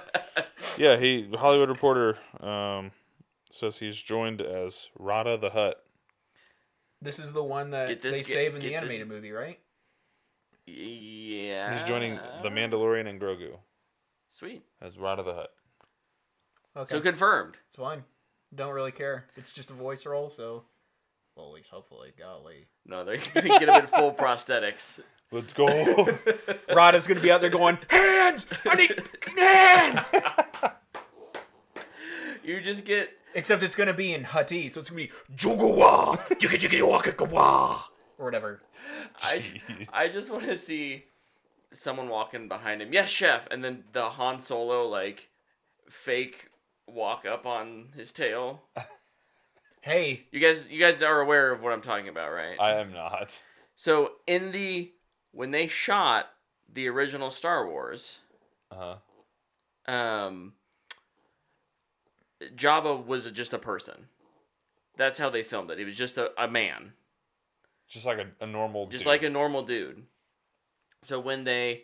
Yeah, the Hollywood Reporter says he's joined as Rada the Hutt. This is the one that they save in the animated movie, right? Yeah. He's joining The Mandalorian and Grogu Sweet. as Rada the Hutt. Okay. So confirmed. It's fine. Don't really care. It's just a voice role, so... Well, at least hopefully. Golly. No, they're going to get him in full prosthetics. Let's go. Rada's going to be out there going, hands! I need hands! You just get... Except it's going to be in Hutty, so it's going to be Jugawa! Jukajukawakakawa! Or whatever. I just want to see someone walking behind him. Yes, chef! And then the Han Solo, like, fake walk up on his tail. Hey. You guys are aware of what I'm talking about, right? I am not. So, when they shot the original Star Wars... Jabba was just a person. That's how they filmed it. He was just a man. Just like a normal dude. Just like a normal dude. So when they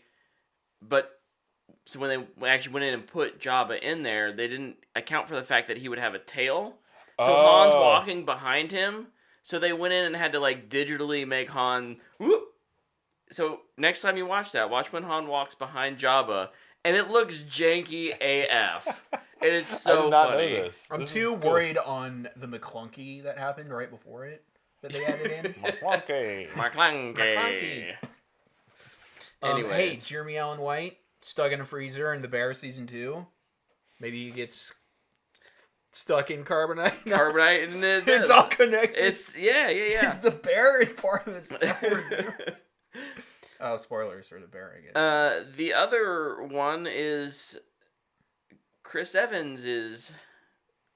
actually went in and put Jabba in there, they didn't account for the fact that he would have a tail. So Han's walking behind him. So they went in and had to like digitally make Han whoop. So next time you watch when Han walks behind Jabba, and it looks janky AF. And it's so I did not funny. know this. I'm This too is cool. worried on the McClunky that happened right before it that they added in. McClunky. McClunky. Hey, Anyways. Jeremy Allen White stuck in a freezer in The Bear season 2. Maybe he gets stuck in carbonite. Carbonite, and It's all connected. It's yeah. Is the bear in part of this? Oh, spoilers for the bear, I guess. The other one is Chris Evans is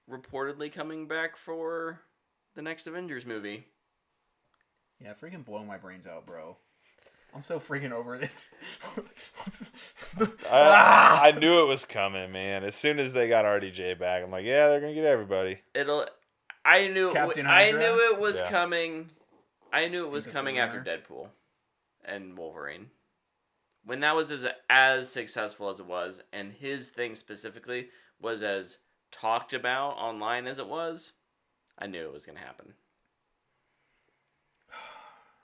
reportedly coming back for the next Avengers movie. Yeah, freaking blow my brains out, bro. I'm so freaking over this. I knew it was coming, man. As soon as they got RDJ back, I'm like, yeah, they're gonna get everybody. I knew Captain I Hydra? knew it was Yeah. coming. I knew it was Because coming of after Winter? Deadpool and Wolverine. When that was as successful as it was, and his thing specifically was as talked about online as it was, I knew it was going to happen.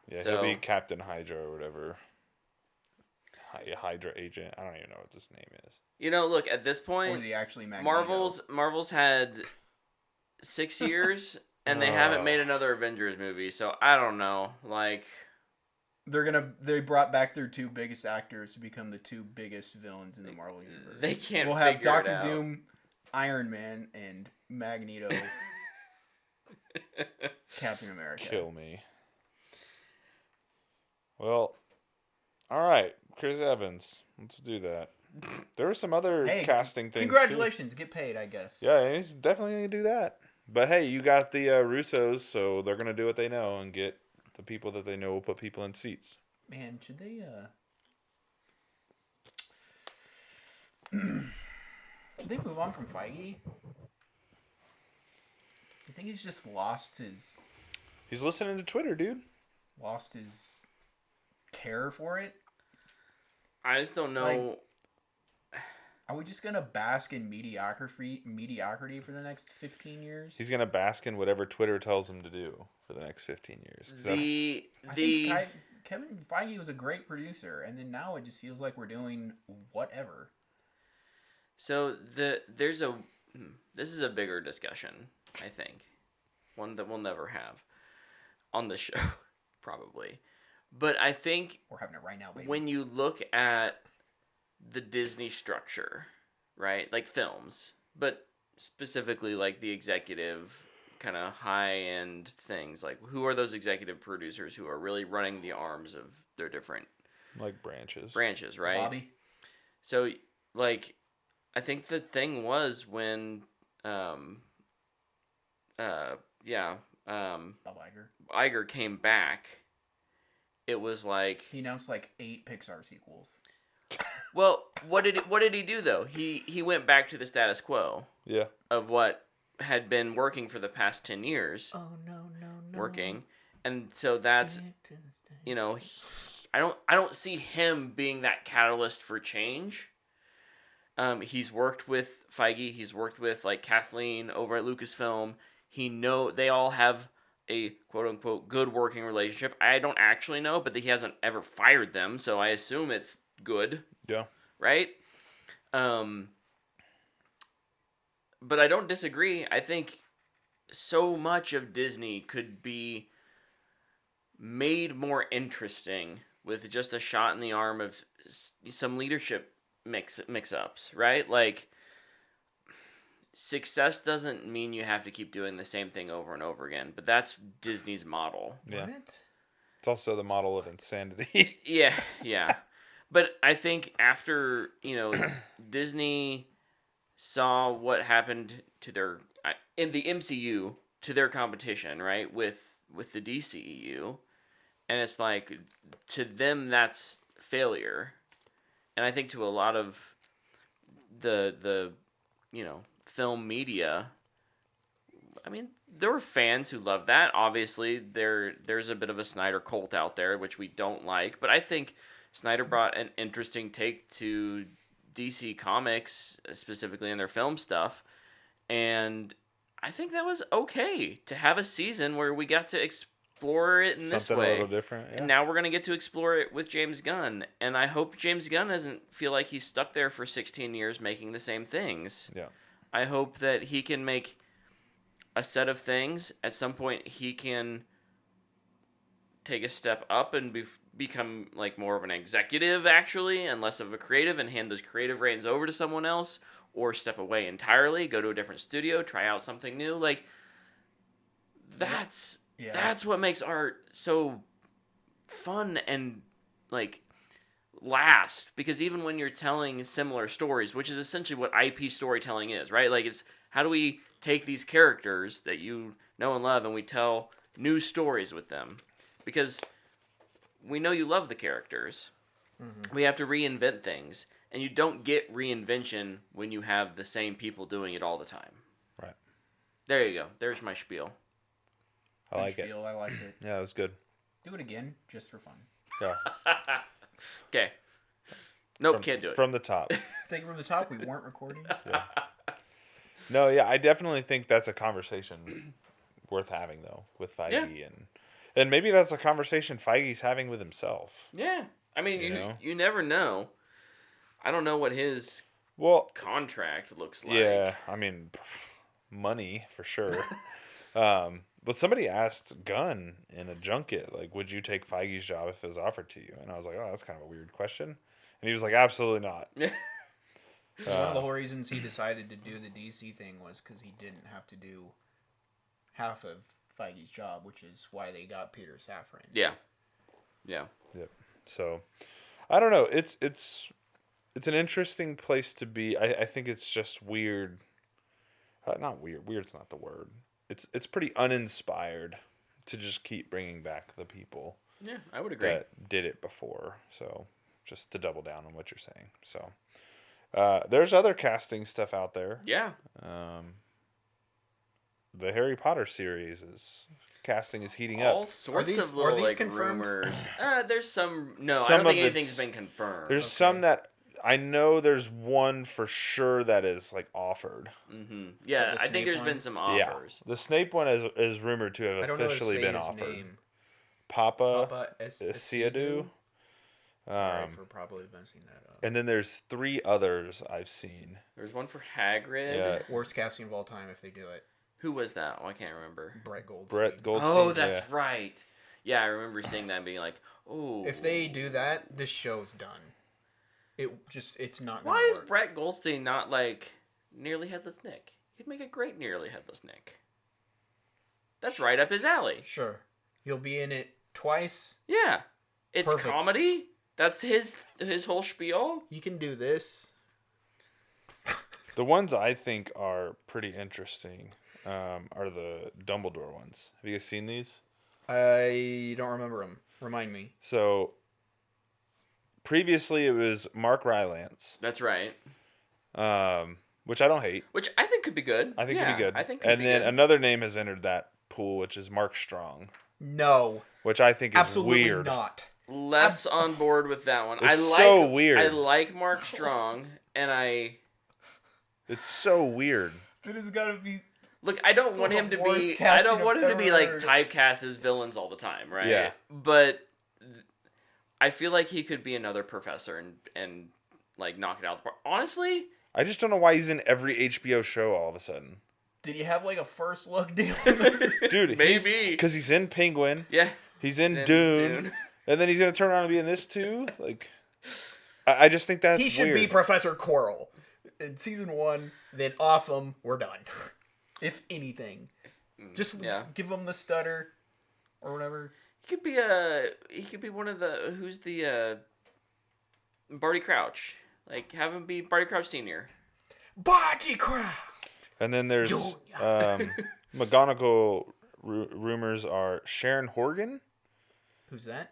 Yeah, So- he'll be Captain Hydra or whatever. Hydra agent. I don't even know what this name is. You know, look, at this Or point, is he actually Magneto? Marvel's had 6 years, and they haven't made another Avengers movie, so I don't know. Like, They brought back their 2 biggest actors to become the 2 biggest villains in the Marvel universe. they can't We'll have figure it Doctor out. Doom, Iron Man, and Magneto, Captain America. Kill me. Well, all right, Chris Evans. Let's do that. There were some other Hey, casting things. Congratulations, get paid, I guess. Too. Yeah, he's definitely gonna do that. But hey, you got the Russos, so they're gonna do what they know and get the people that they know will put people in seats. Man, should they should they move on from Feige? You think he's just lost his He's listening to Twitter, dude. care for it? I just don't know. Are we just gonna bask in mediocrity for the next 15 years? He's gonna bask in whatever Twitter tells him to do for the next 15 years. 'Cause I think Kevin Feige was a great producer, and then now it just feels like we're doing whatever. So this is a bigger discussion, I think, one that we'll never have on the show, probably. But I think We're having it right now, baby. when you look at the Disney structure, right, like films, but specifically like the executive kind of high end things. Like, who are those executive producers who are really running the arms of their different Like branches. branches, right? Bobby. So, like, I think the thing was when, um, yeah, Bob Iger. Iger came back. It was like, He announced like 8 Pixar sequels. well, what did he do though? He went back to the status quo Yeah. of what had been working for the past 10 years, Oh no. working, and so that's, you know, I don't see him being that catalyst for change. He's worked with Feige. He's worked with like Kathleen over at Lucasfilm. They all have a quote unquote good working relationship. I don't actually know, but he hasn't ever fired them, so I assume it's good, Yeah. right? But I don't disagree. I think so much of Disney could be made more interesting with just a shot in the arm of some leadership mix-ups, right? Like, success doesn't mean you have to keep doing the same thing over and over again, but that's Disney's model. Yeah. What? It's also the model of insanity. Yeah. But I think after, Disney saw what happened to their in the MCU to their competition, right? With the DCEU, and it's like, to them that's failure. And I think to a lot of the film media, I mean, there were fans who loved that. Obviously, there's a bit of a Snyder cult out there, which we don't like. But I think Snyder brought an interesting take to DC Comics, specifically in their film stuff. And I think that was okay to have a season where we got to explore it in this Something way. a little different. Yeah. And now we're going to get to explore it with James Gunn. And I hope James Gunn doesn't feel like he's stuck there for 16 years making the same things. Yeah. I hope that he can make a set of things. At some point, he can take a step up and become like more of an executive, actually, and less of a creative, and hand those creative reins over to someone else, or step away entirely, go to a different studio, try out something new. Like, that's what makes art so fun and like last, because even when you're telling similar stories, which is essentially what IP storytelling is, right? Like, it's how do we take these characters that you know and love and we tell new stories with them, because we know you love the characters. We have to reinvent things, and you don't get reinvention when you have the same people doing it all the time. Right. There you go. There's my spiel. I like it. I liked it. Yeah, it was good. Do it again, just for fun. Yeah. Okay. Nope, can't do it. From the top. Take it from the top. We weren't recording. Yeah. No, yeah, I definitely think that's a conversation worth having, though, with Feige. Yeah. And maybe that's a conversation Feige's having with himself. Yeah. I mean, You know? you never know. I don't know what his Well, contract looks like. yeah, I mean, money for sure. But somebody asked Gunn in a junket, like, would you take Feige's job if it was offered to you? And I was like, oh, that's kind of a weird question. And he was like, absolutely not. One of the reasons he decided to do the DC thing was because he didn't have to do half of Feige's job, which is why they got Peter Safran. Yeah. Yeah. Yep. So, I don't know. It's an interesting place to be. I think it's just weird. Not weird. Weird's not the word. It's pretty uninspired to just keep bringing back the people Yeah, I would agree. that did it before. So, just to double down on what you're saying. So, there's other casting stuff out there. Yeah. The Harry Potter series casting is heating All up. sorts of are little these like confirmed? rumors. There's some. No, I Some don't think of anything's it's- been confirmed. There's some that I know. There's one for sure that is like offered. Yeah, the I think Snape there's one? been some offers. Yeah, the Snape one is rumored to I have don't know how to officially say been his offered. name. Papa Asiadu. Isiadu. Sorry for probably messing that up. And then there's 3 others I've seen. There's one for Hagrid. Yeah. Worst casting of all time if they do it. Who was that? Oh, I can't remember. Brett Goldstein. Brett Goldstein. Oh, that's yeah. right. Yeah, I remember seeing that and being like, oh. If they do that, this show's done. It's not gonna Why is work. Brett Goldstein not like Nearly Headless Nick? he'd make a great Nearly Headless Nick. That's right up his alley. Sure. He'll be in it twice. Yeah. It's Perfect. comedy. That's his whole spiel. He can do this. The ones I think are pretty interesting are the Dumbledore ones. Have you guys seen these? I don't remember him. Remind me. So, previously it was Mark Rylance, That's right. which I don't hate. Which I think could be good. I think it'd be good. I think and then another name has entered that pool, which is Mark Strong, No. which I think is Absolutely weird. not. less on board with that one. It's so weird. I like Mark Strong, and It's so weird. It has got to be... look. I don't It's want the him to worst be. I casting don't want I've him to be ever like heard. typecast as villains all the time, right? Yeah. But I feel like he could be another professor and like knock it out of the park. Honestly, I just don't know why he's in every HBO show all of a sudden. Did he have like a first look deal? Dude, Maybe. because he's in Penguin. yeah. He's in He's in Dune, Dune. and then he's gonna turn around and be in this too. Like, I just think that's He should weird. be Professor Quirrell in season 1. Then off him, we're done. If anything, just Yeah. give him the stutter or whatever. He could be one of the who's the Barty Crouch. Like have him be Barty Crouch Senior. Body crap. And then there's Junior. McGonagall rumors are Sharon Horgan. Who's that?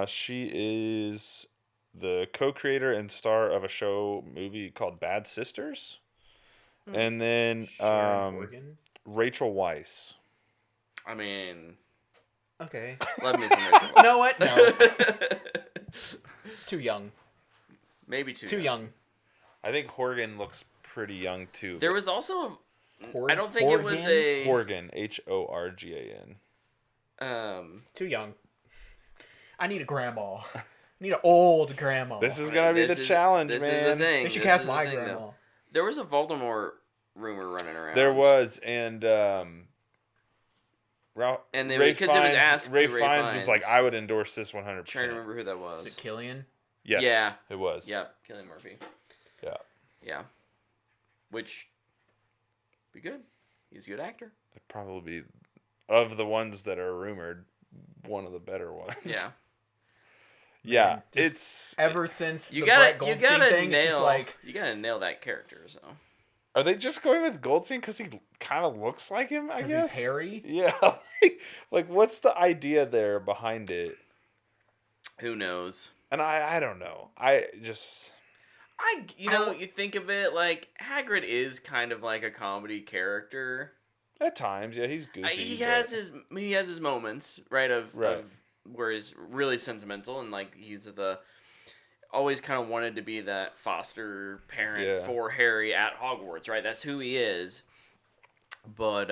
She is the co-creator and star of a movie called Bad Sisters. And then Sharon Horgan. Rachel Weisz. I mean, Okay. love me some Rachel Weisz. You know what? No. Too young. Maybe too Young. I think Horgan looks pretty young too. There was also Hor- I don't think it was a Horgan, Horgan. Too young. I need a grandma. I need an old grandma. This is gonna be the challenge, this man. is the thing. They should This cast is the my thing, grandma. though. There was a Voldemort rumor running around. There was, and And they- Ray because it was Fiennes, asked to Ray Ray Fiennes was like, Fiennes. I would endorse this 100%. I'm trying to remember who that was. Is it Killian? Yes, Yeah. it was. Yep, Cillian Murphy. Yeah. Yeah. Which be good. He's a good actor. Probably of the ones that are rumored, one of the better ones. Yeah. Yeah, Man, just it's Ever since You the gotta Brett Goldstein thing, it's just like... Oh, you gotta nail that character. So Are they just going with Goldstein because he kind of looks like him? I Because guess he's hairy? Yeah, like what's the idea there behind it? who knows? And I don't know. I just You think of it like Hagrid is kind of like a comedy character. at times, yeah, he's goofy. He but- has his moments, right? Of Right. Where he's really sentimental and like he's always kind of wanted to be that foster parent Yeah. for Harry at Hogwarts, right? That's who he is. But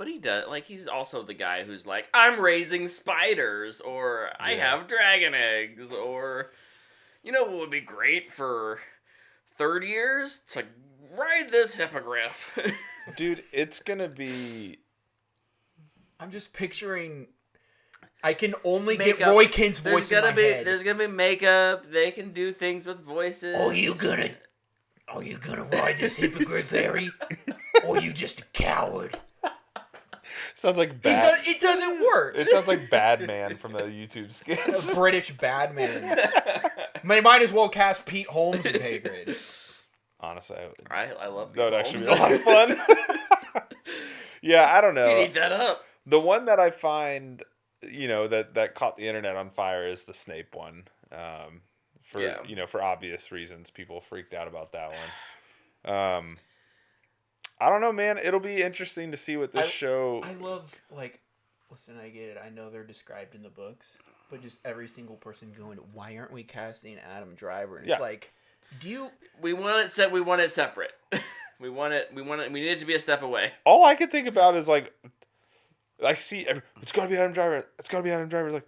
he does like he's also the guy who's like, I'm raising spiders, or I Yeah. have dragon eggs, or you know what would be great for 3rd years? To ride this hippogriff. Dude, it's gonna be. I'm just picturing... I can only Makeup. get Roy Kent's voice in my head. There's gonna be makeup. They can do things with voices. Are you gonna ride this hippogriff, Harry? Or you just a coward? Sounds like bad. It doesn't work. It sounds like Badman from the YouTube A skits. British bad man. They might as well cast Pete Holmes as Hagrid. Honestly, I love that would Pete actually be Holmes. a lot of fun. Yeah, I don't know. You need that up. The one that I find, that caught the internet on fire is the Snape one. For obvious reasons, people freaked out about that one. I don't know, man. It'll be interesting to see what this show. I love, listen, I get it. I know they're described in the books, but just every single person going, why aren't we casting Adam Driver? And it's Yeah. like, do you... We want it We want it separate. We need it to be a step away. All I could think about is I see it's gotta be Adam Driver. It's gotta be Adam Driver. Like,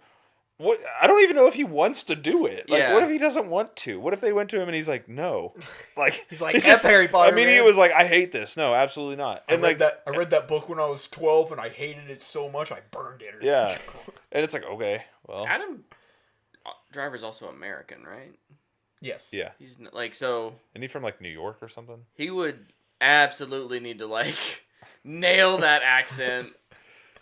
what? I don't even know if he wants to do it. Like, Yeah. what if he doesn't want to? What if they went to him and he's like, no? Like, He's like, it's F Harry Potter, Immediately man. was like, I hate this. No, absolutely not. And I read that book when I was 12 and I hated it so much I burned it. yeah, and it's like, okay, well, Adam Driver's also American, right? Yes. yeah. He's like so. Isn't he from New York or something? He would. absolutely need to like nail that accent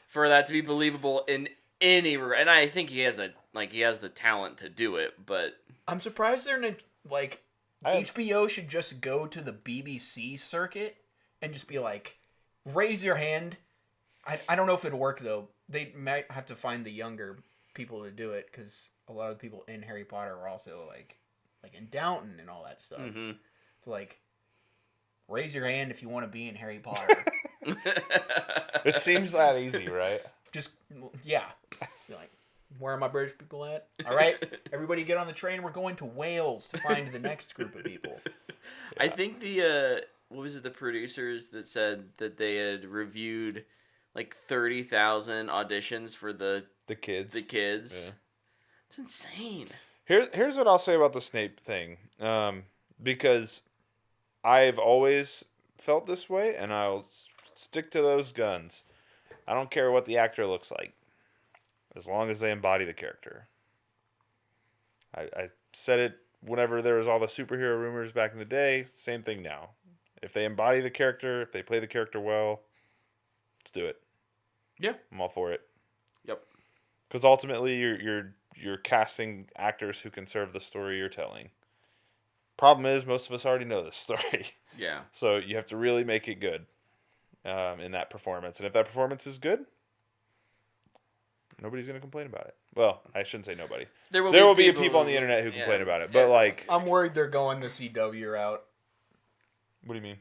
for that to be believable in any. And I think he has the talent to do it, but I'm surprised they're like I- HBO should just go to the BBC circuit and just be like, raise your hand. I don't know if it'd work though. They might have to find the younger people to do it because a lot of the people in Harry Potter are also like in Downton and all that stuff. mm-hmm. It's like, raise your hand if you want to be in Harry Potter. It seems that easy, right? Just yeah. Be like, where are my British people at? All right, everybody get on the train. We're going to Wales to find the next group of people. I think the what was it? The producers that said that they had reviewed like 30,000 auditions for the kids. The kids. Yeah. It's insane. Here's what I'll say about the Snape thing, because I've always felt this way, and I'll stick to those guns. I don't care what the actor looks like, as long as they embody the character. I said it whenever there was all the superhero rumors back in the day. Same thing now. If they embody the character, if they play the character well, let's do it. Yeah, I'm all for it. Yep. Because ultimately, you're casting actors who can serve the story you're telling. Problem is, most of us already know this story. Yeah. So you have to really make it good in that performance. And if that performance is good, nobody's going to complain about it. Well, I shouldn't say nobody. There will be people on the internet who complain about it. But, like... I'm worried they're going the CW route. What do you mean?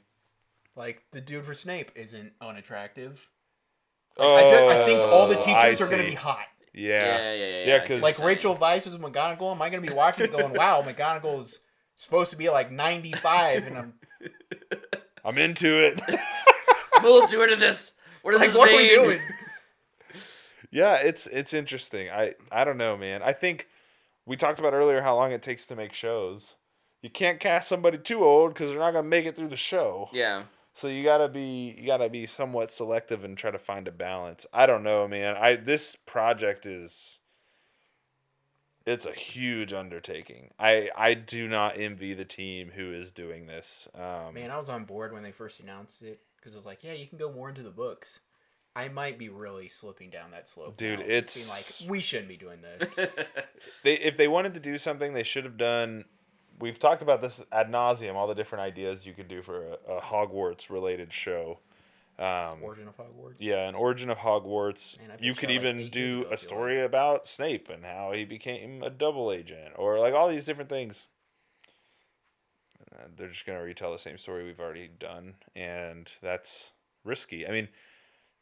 Like, the dude for Snape isn't unattractive. I think all the teachers are going to be hot. Yeah. Cause... Like, Rachel Weisz was McGonagall. Am I going to be watching going, wow, McGonagall is supposed to be like 95, and I'm into it. I'm a little too into this. What does this what mean? are we doing? Yeah, it's interesting. I don't know, man. I think we talked about earlier how long it takes to make shows. You can't cast somebody too old because they're not gonna make it through the show. Yeah. So you gotta be somewhat selective and try to find a balance. I don't know, man. This project it's a huge undertaking. I do not envy the team who is doing this. Man, I was on board when they first announced it because I was like, yeah, you can go more into the books. I might be really slipping down that slope. Dude, now. it's being like, we shouldn't be doing this. If they wanted to do something, they should have done. We've talked about this ad nauseum, all the different ideas you could do for a Hogwarts related show. Origin of Hogwarts. Yeah, an Origin of Hogwarts. Man, you could even do a story like. about Snape and how he became a double agent, or like all these different things. They're just gonna retell the same story we've already done, and that's risky. I mean,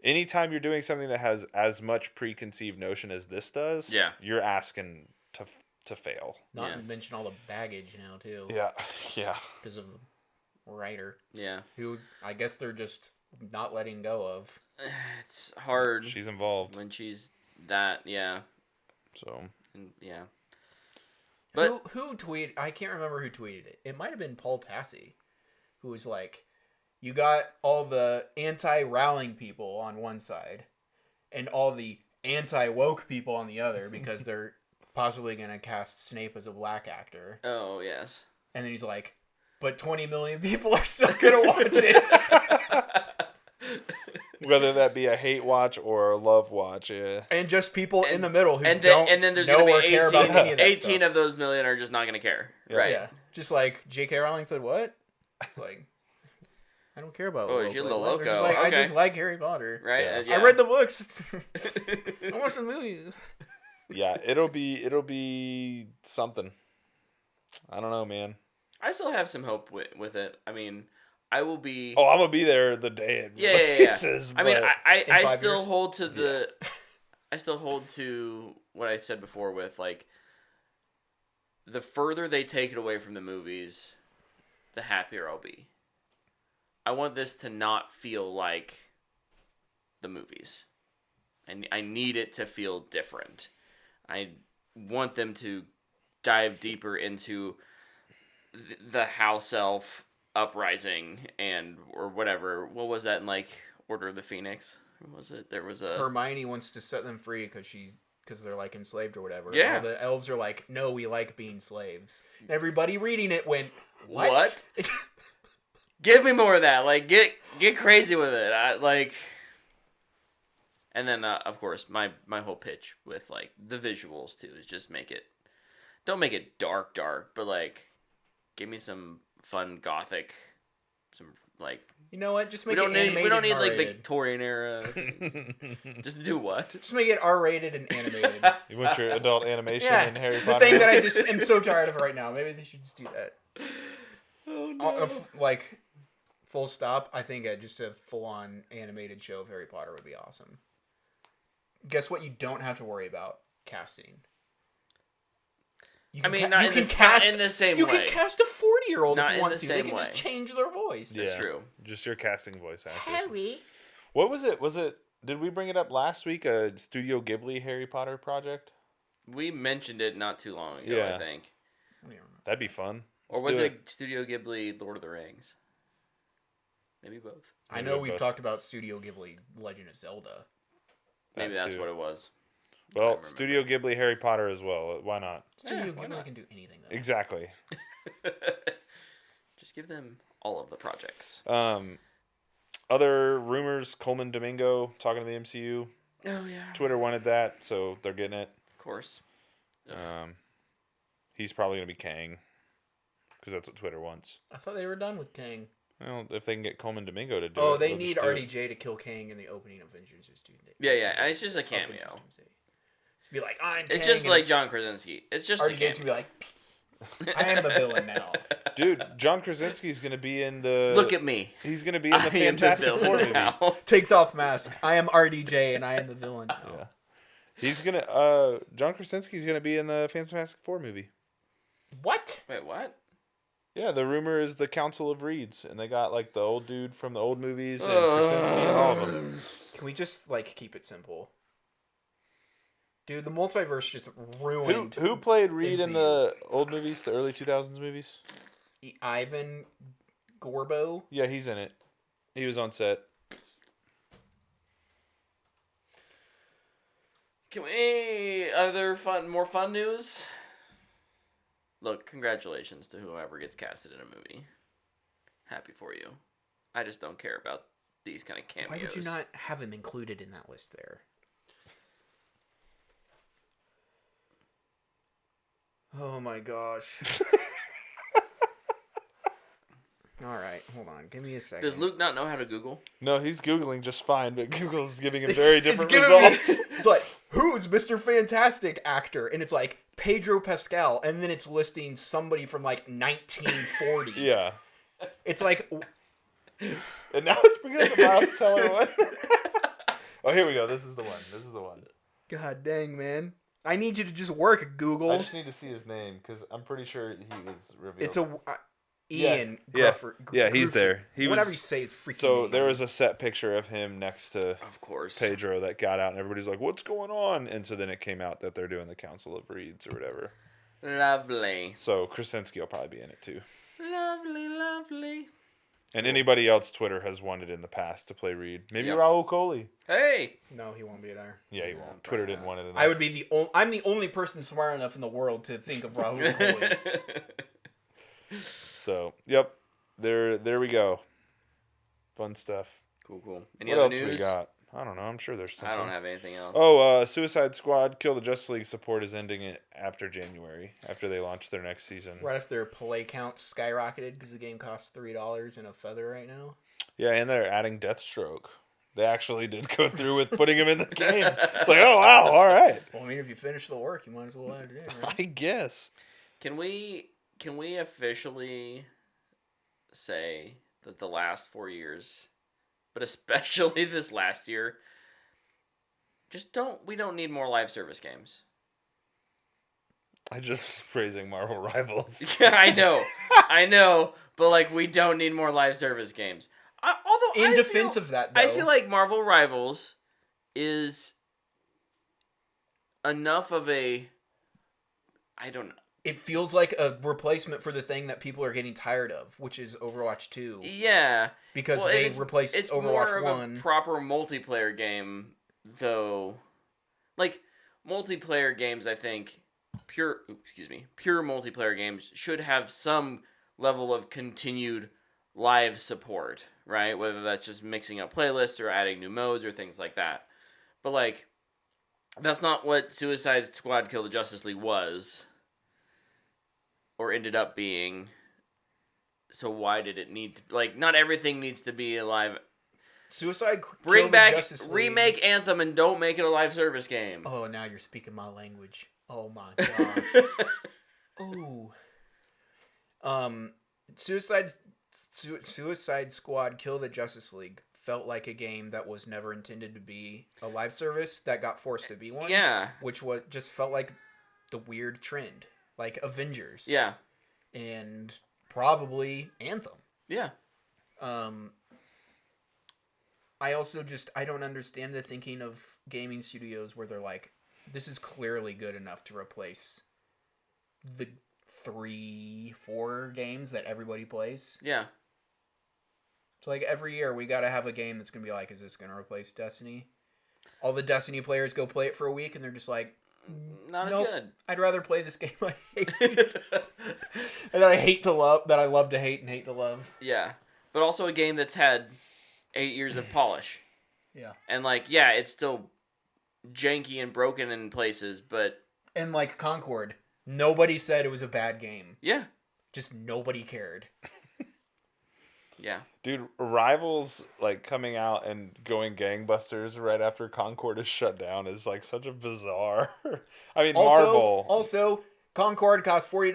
anytime you're doing something that has as much preconceived notion as this does, you're asking to fail. Not to mention all the baggage now too. Yeah. Because of the writer. Yeah. Who I guess they're just not letting go of. It's hard. She's involved when she's that. Yeah. So. Yeah. But who tweeted? I can't remember who tweeted it. It might have been Paul Tassi, who was like, "You got all the anti-Rowling people on one side, and all the anti-woke people on the other because they're possibly gonna cast Snape as a black actor." Oh yes. And then he's like, "But 20 million people are still gonna watch it." Whether that be a hate watch or a love watch, yeah. And just people in the middle who and then there's know gonna or be care about any of that 18 stuff. of those million are just not gonna care. Yeah. Right. Yeah. Just like J.K. Rowling said, what? Like, I don't care about. Oh, you're the loco. Just like, okay. I just like Harry Potter. Right. Yeah. Yeah. I read the books. I watched the movies. Yeah, it'll be something. I don't know, man. I still have some hope with it. I mean, I will be. Oh, I'm gonna be there the day it releases. I mean, I in 5 still years? hold to the. I still hold to what I said before with like. The further they take it away from the movies, the happier I'll be. I want this to not feel like the movies. I need it to feel different. I want them to dive deeper into the house elf uprising or whatever. What was that in like Order of the Phoenix? What was it? There was a Hermione wants to set them free because they're like enslaved or whatever. Yeah. And all the elves are like, no, we like being slaves. And everybody reading it went, what? Give me more of that. Like, get crazy with it. And then of course my whole pitch with like the visuals too is just don't make it dark, but like give me some fun gothic, some like. You know what? Just make We it animated. We don't need and like R-rated. Victorian era. Just do what? Just make it R-rated and animated. You want your adult animation Yeah, in Harry the Potter? thing that I just am so tired of right now. Maybe they should just do that. Oh no. Like, full stop. I think just a full-on animated show of Harry Potter would be awesome. Guess what? You don't have to worry about casting. Not in the same way. You can cast a 40-year-old Not if you in want the to. same They can way. just change their voice. That's true. Just your casting voice actors. Harry. What was it? Did we bring it up last week? A Studio Ghibli Harry Potter project? We mentioned it not too long ago, Yeah. I think. That'd be fun. Or Let's was do it Studio Ghibli Lord of the Rings? Maybe both. I know we've talked about Studio Ghibli Legend of Zelda. Maybe that's what it was. Well, Studio Ghibli Harry Potter as well. Why not? Studio why Ghibli not? can do anything, though. Exactly. Just give them all of the projects. Other rumors, Coleman Domingo talking to the MCU. Oh, yeah. Twitter wanted that, so they're getting it. Of course. He's probably going to be Kang, because that's what Twitter wants. I thought they were done with Kang. Well, if they can get Coleman Domingo to do it. Oh, they they'll need just do it. RDJ to kill Kang in the opening of Avengers Doomsday. Yeah. It's just a cameo. Just be like, I'm It's Kang, just and like John Krasinski. It's just a RDJ's cameo. gonna be like, I am the villain now. Dude, John Krasinski's going to be in the... Look at me. He's going to be in the I am the Fantastic Four villain movie. now. Takes off mask. I am RDJ and I am the villain now. Yeah. He's going to... John Krasinski's going to be in the Fantastic Four movie. What? Wait, what? Yeah, the rumor is the Council of Reeds, and they got like the old dude from the old movies and Krasinski and all of them. Can we just like keep it simple? Dude, the multiverse just ruined. Who played Reed in MCU. the old movies, the early 2000s movies? Ivan Gorbo? Yeah, he's in it. He was on set. Can we... more fun news? Look, congratulations to whoever gets casted in a movie. Happy for you. I just don't care about these kind of cameos. Why would you not have him included in that list there? Oh my gosh. Alright, hold on. Give me a second. Does Luke not know how to Google? No, he's Googling just fine, but Google's giving him very different giving me- results. it's like, who's Mr. Fantastic actor? And it's like, Pedro Pascal. And then it's listing somebody from like 1940. Yeah. It's like, And now it's bringing up the Miles Teller one. Oh, here we go. This is the one. God dang, man. I need you to just work, Google. I just need to see his name, because I'm pretty sure he was revealed. It's a... Ian Yeah. Grufford. Yeah, he's Grufford. there. He Whatever was- you say is freaking So name. there was a set picture of him next to Of course. Pedro that got out, and everybody's like, "What's going on?" And so then it came out that they're doing the Council of Reeds or whatever. Lovely. So Krasinski will probably be in it too. Lovely. And anybody else Twitter has wanted in the past to play Reed. Maybe Yep. Raul Coley. Hey! No, he won't be there. Yeah, he Yeah, won't. Twitter probably didn't not. want it enough. I would be I'm the only person smart enough in the world to think of Rahul Kohli. So, yep. There we go. Fun stuff. Cool. Any What other else news? we got? I don't know. I'm sure there's something. I don't have anything else. Oh, Suicide Squad Kill the Justice League support is ending it after January, after they launch their next season. Right after their play count skyrocketed because the game costs $3 and a feather right now. Yeah, and they're adding Deathstroke. They actually did go through with putting him in the game. It's like, oh wow, all right. Well, I mean, if you finish the work, you might as well add it in, right? I guess. Can we officially say that the last 4 years, but especially this last year, we don't need more live service games. I just was praising Marvel Rivals. Yeah, I know, but like we don't need more live service games. In defense of that, though, I feel like Marvel Rivals is enough of a, I don't know. it feels like a replacement for the thing that people are getting tired of, which is Overwatch 2. Yeah, Because well, they it's replaced more Overwatch of 1. a proper multiplayer game, though. Like multiplayer games, I think pure multiplayer games should have some level of continued live support, right? Whether that's just mixing up playlists or adding new modes or things like that. But like, that's not what Suicide Squad Kill the Justice League was or ended up being. So why did it need to, like, not everything needs to be a live. Bring back Justice League. remake Anthem and don't make it a live service game. Oh, now you're speaking my language. Oh my gosh. Ooh. Suicide Squad Kill the Justice League felt like a game that was never intended to be a live service that got forced to be one. Yeah. Which just felt like the weird trend, like Avengers. Yeah. And probably Anthem. Yeah. I also I don't understand the thinking of gaming studios where they're like, this is clearly good enough to replace the 3-4 games that everybody plays. Yeah. It's like every year we gotta have a game that's gonna be like, is this gonna replace Destiny? All the Destiny players go play it for a week and they're just like, not nope, as good. I'd rather play this game I hate. And that I hate to love, that I love to hate and hate to love. Yeah. But also a game that's had 8 years of polish. Yeah. And like, yeah, it's still janky and broken in places, but... And like Concord, nobody said it was a bad game. Yeah. Just nobody cared. Yeah. Dude, Rivals, like, coming out and going gangbusters right after Concord is shut down is, like, such a bizarre... I mean, Marvel... Also, Concord costs $40.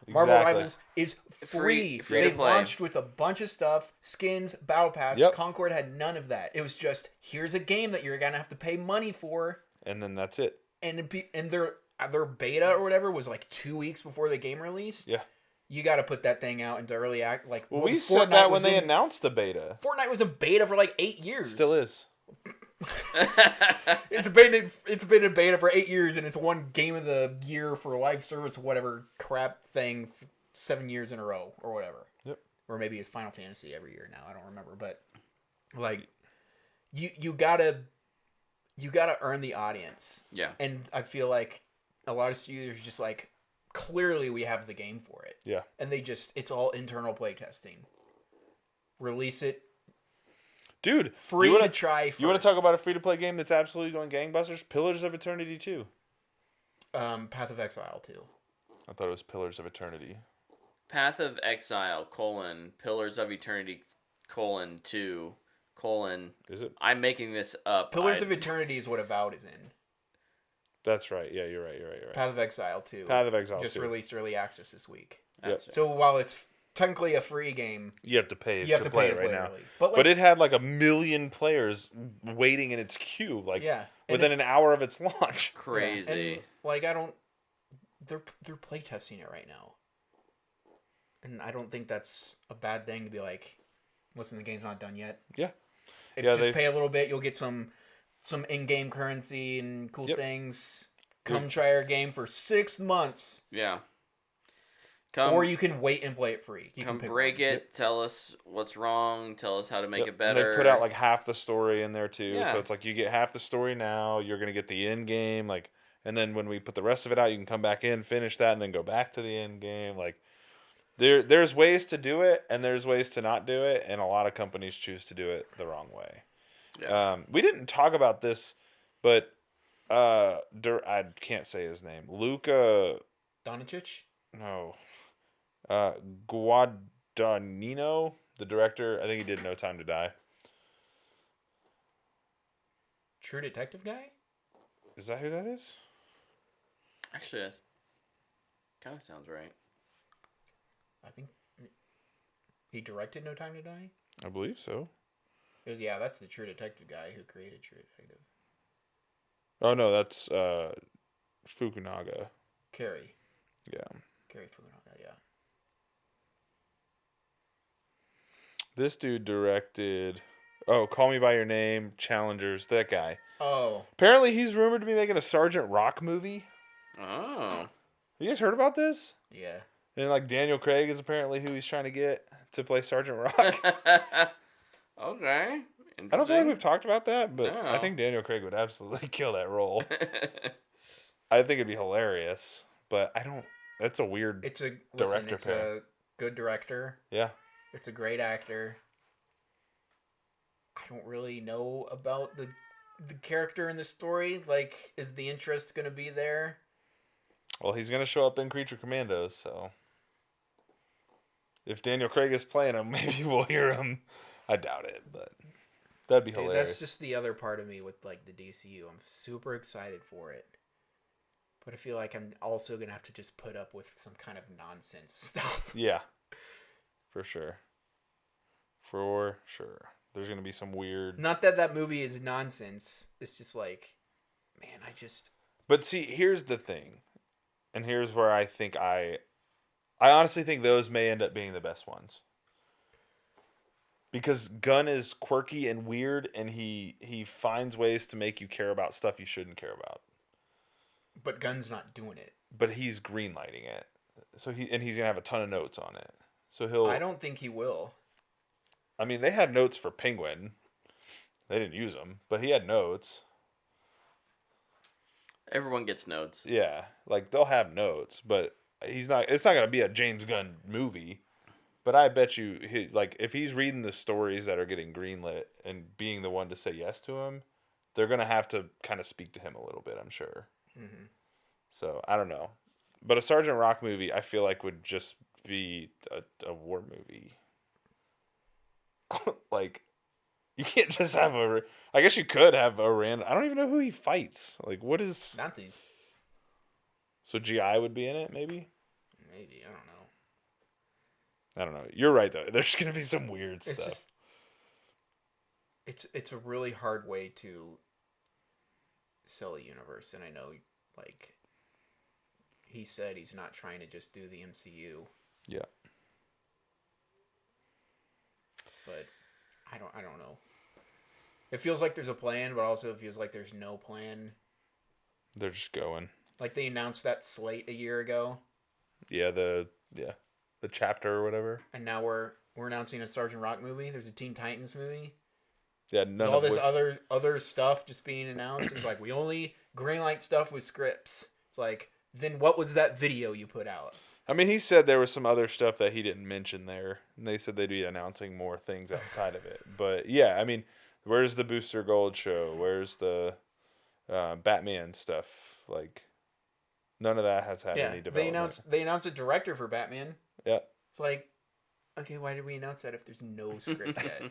Marvel Exactly. Rivals is free. Free They to play. launched with a bunch of stuff, skins, battle pass. Yep. Concord had none of that. It was just, here's a game that you're going to have to pay money for. And then that's it. And their beta or whatever was like 2 weeks before the game released. Yeah. You got to put that thing out into early act. Like, Well, what we was said Fortnite that when was they in- announced the beta. Fortnite was in beta for like 8 years. Still is. It's been in beta for 8 years, and it's won Game of the Year for live service, whatever crap thing, 7 years in a row or whatever. Yep. Or maybe it's Final Fantasy every year now. I don't remember, but like, you gotta earn the audience. Yeah. And I feel like a lot of studios are just like, clearly we have the game for it. Yeah. And it's all internal playtesting. Release it. Dude, Free to try first. You want to talk about a free-to-play game that's absolutely going gangbusters? Pillars of Eternity 2. Path of Exile 2. I thought it was Pillars of Eternity. Path of Exile, Pillars of Eternity, 2, Is it? I'm making this up. Pillars of Eternity is what Avowed is in. That's right. Yeah, you're right. Path of Exile 2. Path of Exile just 2. released early access this week. That's it. So while it's technically a free game, You have to pay you have to play pay it to right play now. early. But, But it had like 1 million players waiting in its queue, like yeah, and within an hour of its launch. Crazy. And, like, I don't. They're playtesting it right now, and I don't think that's a bad thing to be like, listen, the game's not done yet. Yeah. If Yeah, just pay a little bit, you'll get some in-game currency and cool Yep. things. Come try our game for 6 months, Yeah. or you can wait and play it free. You come can pick break one. it. Tell us what's wrong. Tell us how to make Yep. it better. And they put out like half the story in there too. Yeah. So it's like you get half the story now, you're gonna get the end game, like, and then when we put the rest of it out, you can come back in, finish that, and then go back to the end game. Like, there's ways to do it, and there's ways to not do it, and a lot of companies choose to do it the wrong way. Yeah. We didn't talk about this, but I can't say his name. Luca, Doncic? no, Guadagnino, the director. I think he did No Time to Die. True Detective guy? Is that who that is? Actually, that's kind of sounds right. I think he directed No Time to Die. I believe so. Yeah, that's the True Detective guy who created True Detective. Oh no, that's Fukunaga. Carrie Yeah. Fukunaga, yeah. This dude directed Call Me by Your Name, Challengers, that guy. Oh. Apparently he's rumored to be making a Sergeant Rock movie. Oh. You guys heard about this? Yeah. And like Daniel Craig is apparently who he's trying to get to play Sergeant Rock. Okay. I don't feel like we've talked about that, but No. I think Daniel Craig would absolutely kill that role. I think it'd be hilarious, but I don't. That's a weird. It's a Director it's pick. a good director. Yeah. It's a great actor. I don't really know about the character in the story. Like, is the interest going to be there? Well, he's gonna show up in Creature Commandos, so if Daniel Craig is playing him, maybe we'll hear him. I doubt it, but that'd be Dude, hilarious. that's just the other part of me with like the DCU. I'm super excited for it. But I feel like I'm also going to have to just put up with some kind of nonsense stuff. Yeah, for sure. For sure. There's gonna be some weird. Not that that movie is nonsense. It's just like, man, I just... But see, here's the thing, and here's where I honestly think those may end up being the best ones. Because Gunn is quirky and weird, and he finds ways to make you care about stuff you shouldn't care about. But Gunn's not doing it. But he's greenlighting it, so he's gonna have a ton of notes on it. So he'll. I don't think he will. I mean, they had notes for Penguin. They didn't use them, but he had notes. Everyone gets notes. Yeah, like they'll have notes, but he's not. It's not gonna be a James Gunn movie. But I bet you, if he's reading the stories that are getting greenlit and being the one to say yes to him, they're gonna have to kind of speak to him a little bit. I'm sure. Mm-hmm. So I don't know, but a Sergeant Rock movie, I feel like would just be a war movie. Like, you can't just have I guess you could have a random. I don't even know who he fights. Like, what is Nazis. So GI would be in it, maybe. Maybe, I don't know. I don't know. You're right though. There's gonna be some weird It's stuff. just it's a really hard way to sell a universe, and I know like he said he's not trying to just do the MCU, Yeah. but I don't know. It feels like there's a plan, but also it feels like there's no plan. They're just going. Like they announced that slate a year ago, Yeah, the chapter or whatever. and now we're announcing a Sergeant Rock movie. There's a Teen Titans movie. Yeah, There's none all of this which, other stuff just being announced. It's like we only greenlight stuff with scripts. It's like, then what was that video you put out? I mean, he said there was some other stuff that he didn't mention there, and they said they'd be announcing more things outside of it. But yeah, I mean, where's the Booster Gold show? Where's the Batman stuff? Like, none of that has had any development. They announced a director for Batman. Yeah. It's like, okay, why did we announce that if there's no script yet?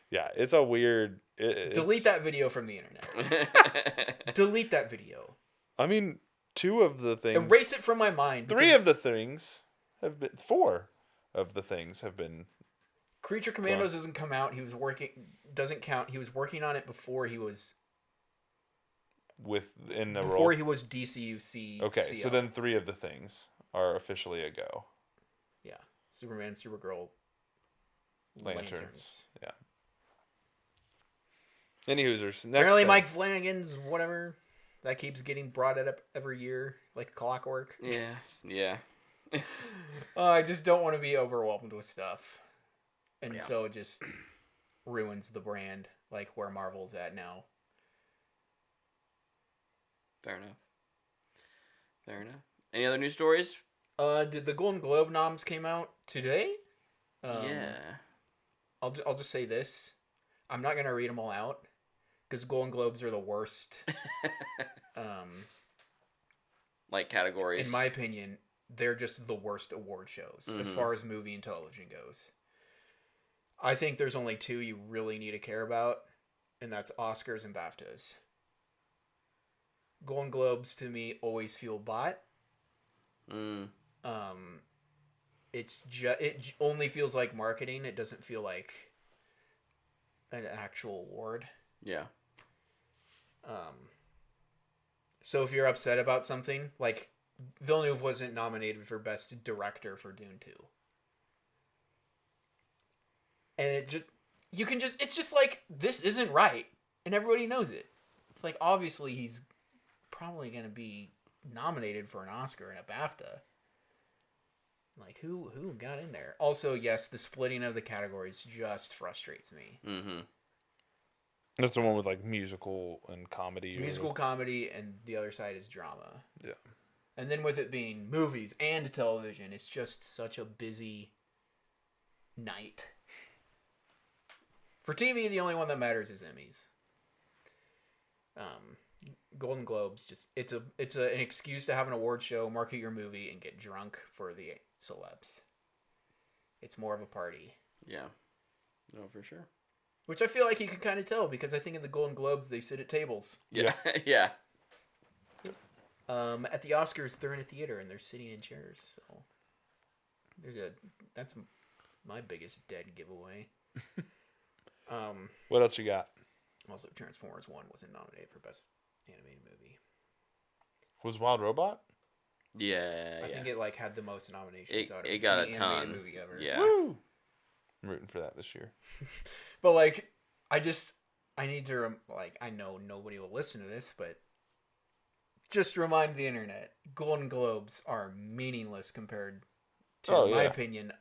Yeah, it's a weird. Delete that video from the internet. Delete that video. I mean, 2 of the things. Erase it from my mind. 3 of the things have been. 4 of the things have been. Creature Commandos doesn't come out. Doesn't count. He was working on it before he was Within the before role. he was DCUC. Okay, CO. so then 3 of the things are officially a go. Yeah, Superman, Supergirl, Lanterns. Yeah. Any hoosers. Next Apparently, thing. Mike Flanagan's whatever that keeps getting brought up every year like clockwork. Yeah. I just don't want to be overwhelmed with stuff, and Yeah. so it just ruins the brand, like where Marvel's at now. Fair enough. Any other news stories? Did the Golden Globe noms came out today? Yeah. I'll just say this: I'm not gonna read them all out because Golden Globes are the worst. Like categories. In my opinion, they're just the worst award shows as far as movie and television goes. I think there's only 2 you really need to care about, and that's Oscars and BAFTAs. Golden Globes to me always feel bought. It only feels like marketing. It doesn't feel like an actual award. Yeah. So if you're upset about something, like Villeneuve wasn't nominated for Best Director for Dune 2. And it's just like, this isn't right. And everybody knows it. It's like, obviously he's probably going to be nominated for an Oscar and a BAFTA. Like, who got in there? Also, yes, the splitting of the categories just frustrates me. Mm-hmm. That's the one with like musical and comedy. It's musical comedy, and the other side is drama. Yeah. And then with it being movies and television, it's just such a busy night. For TV, the only one that matters is Emmys. Golden Globes, just it's an excuse to have an award show, market your movie, and get drunk for the celebs. It's more of a party. Yeah. No, for sure. Which I feel like you can kind of tell, because I think in the Golden Globes, they sit at tables. Yeah. Yeah. At the Oscars, they're in a theater, and they're sitting in chairs, so... That's my biggest dead giveaway. What else you got? Also, Transformers 1 wasn't nominated for Best Animated Movie. Was Wild Robot? Yeah. I think it had the most nominations out of it got any a ton. animated movie ever. Yeah. Woo! I'm rooting for that this year. But I need to I know nobody will listen to this, but just remind the internet, Golden Globes are meaninless compared to, in my opinion,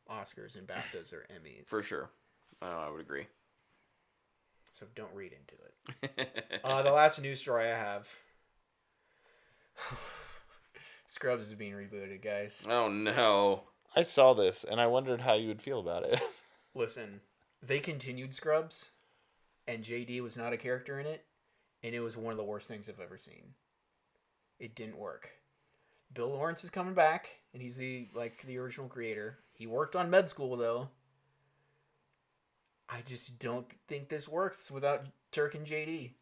Oscars and BAFTAs or Emmys. For sure. I would agree. So don't read into it. The last news story I have. Scrubs is being rebooted, guys. Oh, no. I saw this, and I wondered how you would feel about it. Listen, they continued Scrubs, and JD was not a character in it, and it was one of the worst things I've ever seen. It didn't work. Bill Lawrence is coming back, and he's the original creator. He worked on Med School, though. I just don't think this works without Turk and JD.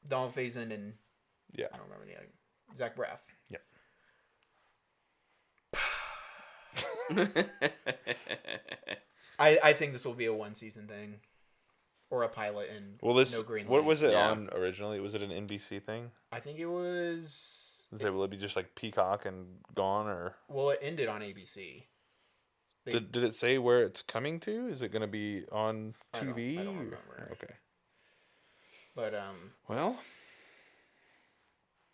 Donald Faison and... Yeah. I don't remember the other... Zach Braff. Yep. I think this will be a one-season thing. Or a pilot and no green light. What was it on originally? Was it an NBC thing? I think it was... Will it be just like Peacock and gone, or... Well, it ended on ABC. Did it say where it's coming to? Is it going to be on TV? I don't remember. Okay. But, well,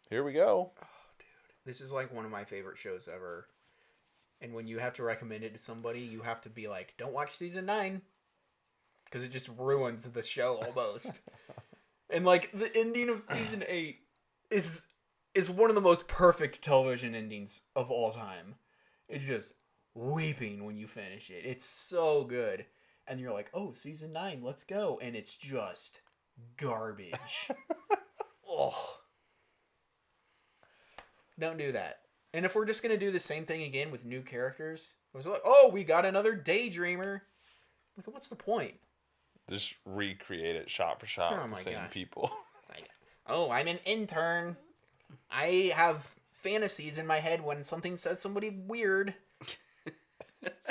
here we go. Oh, dude. This is one of my favorite shows ever. And when you have to recommend it to somebody, you have to be like, don't watch season 9. Because it just ruins the show almost. And, the ending of season 8 is one of the most perfect television endings of all time. It's just... weeping when you finish it. It's so good. And you're like, oh, season 9, let's go. And it's just garbage. Oh. Don't do that. And if we're just going to do the same thing again with new characters, it was like, oh, we got another Daydreamer. What's the point? Just recreate it shot for shot with the same people. Oh, I'm an intern. I have fantasies in my head when something says somebody weird.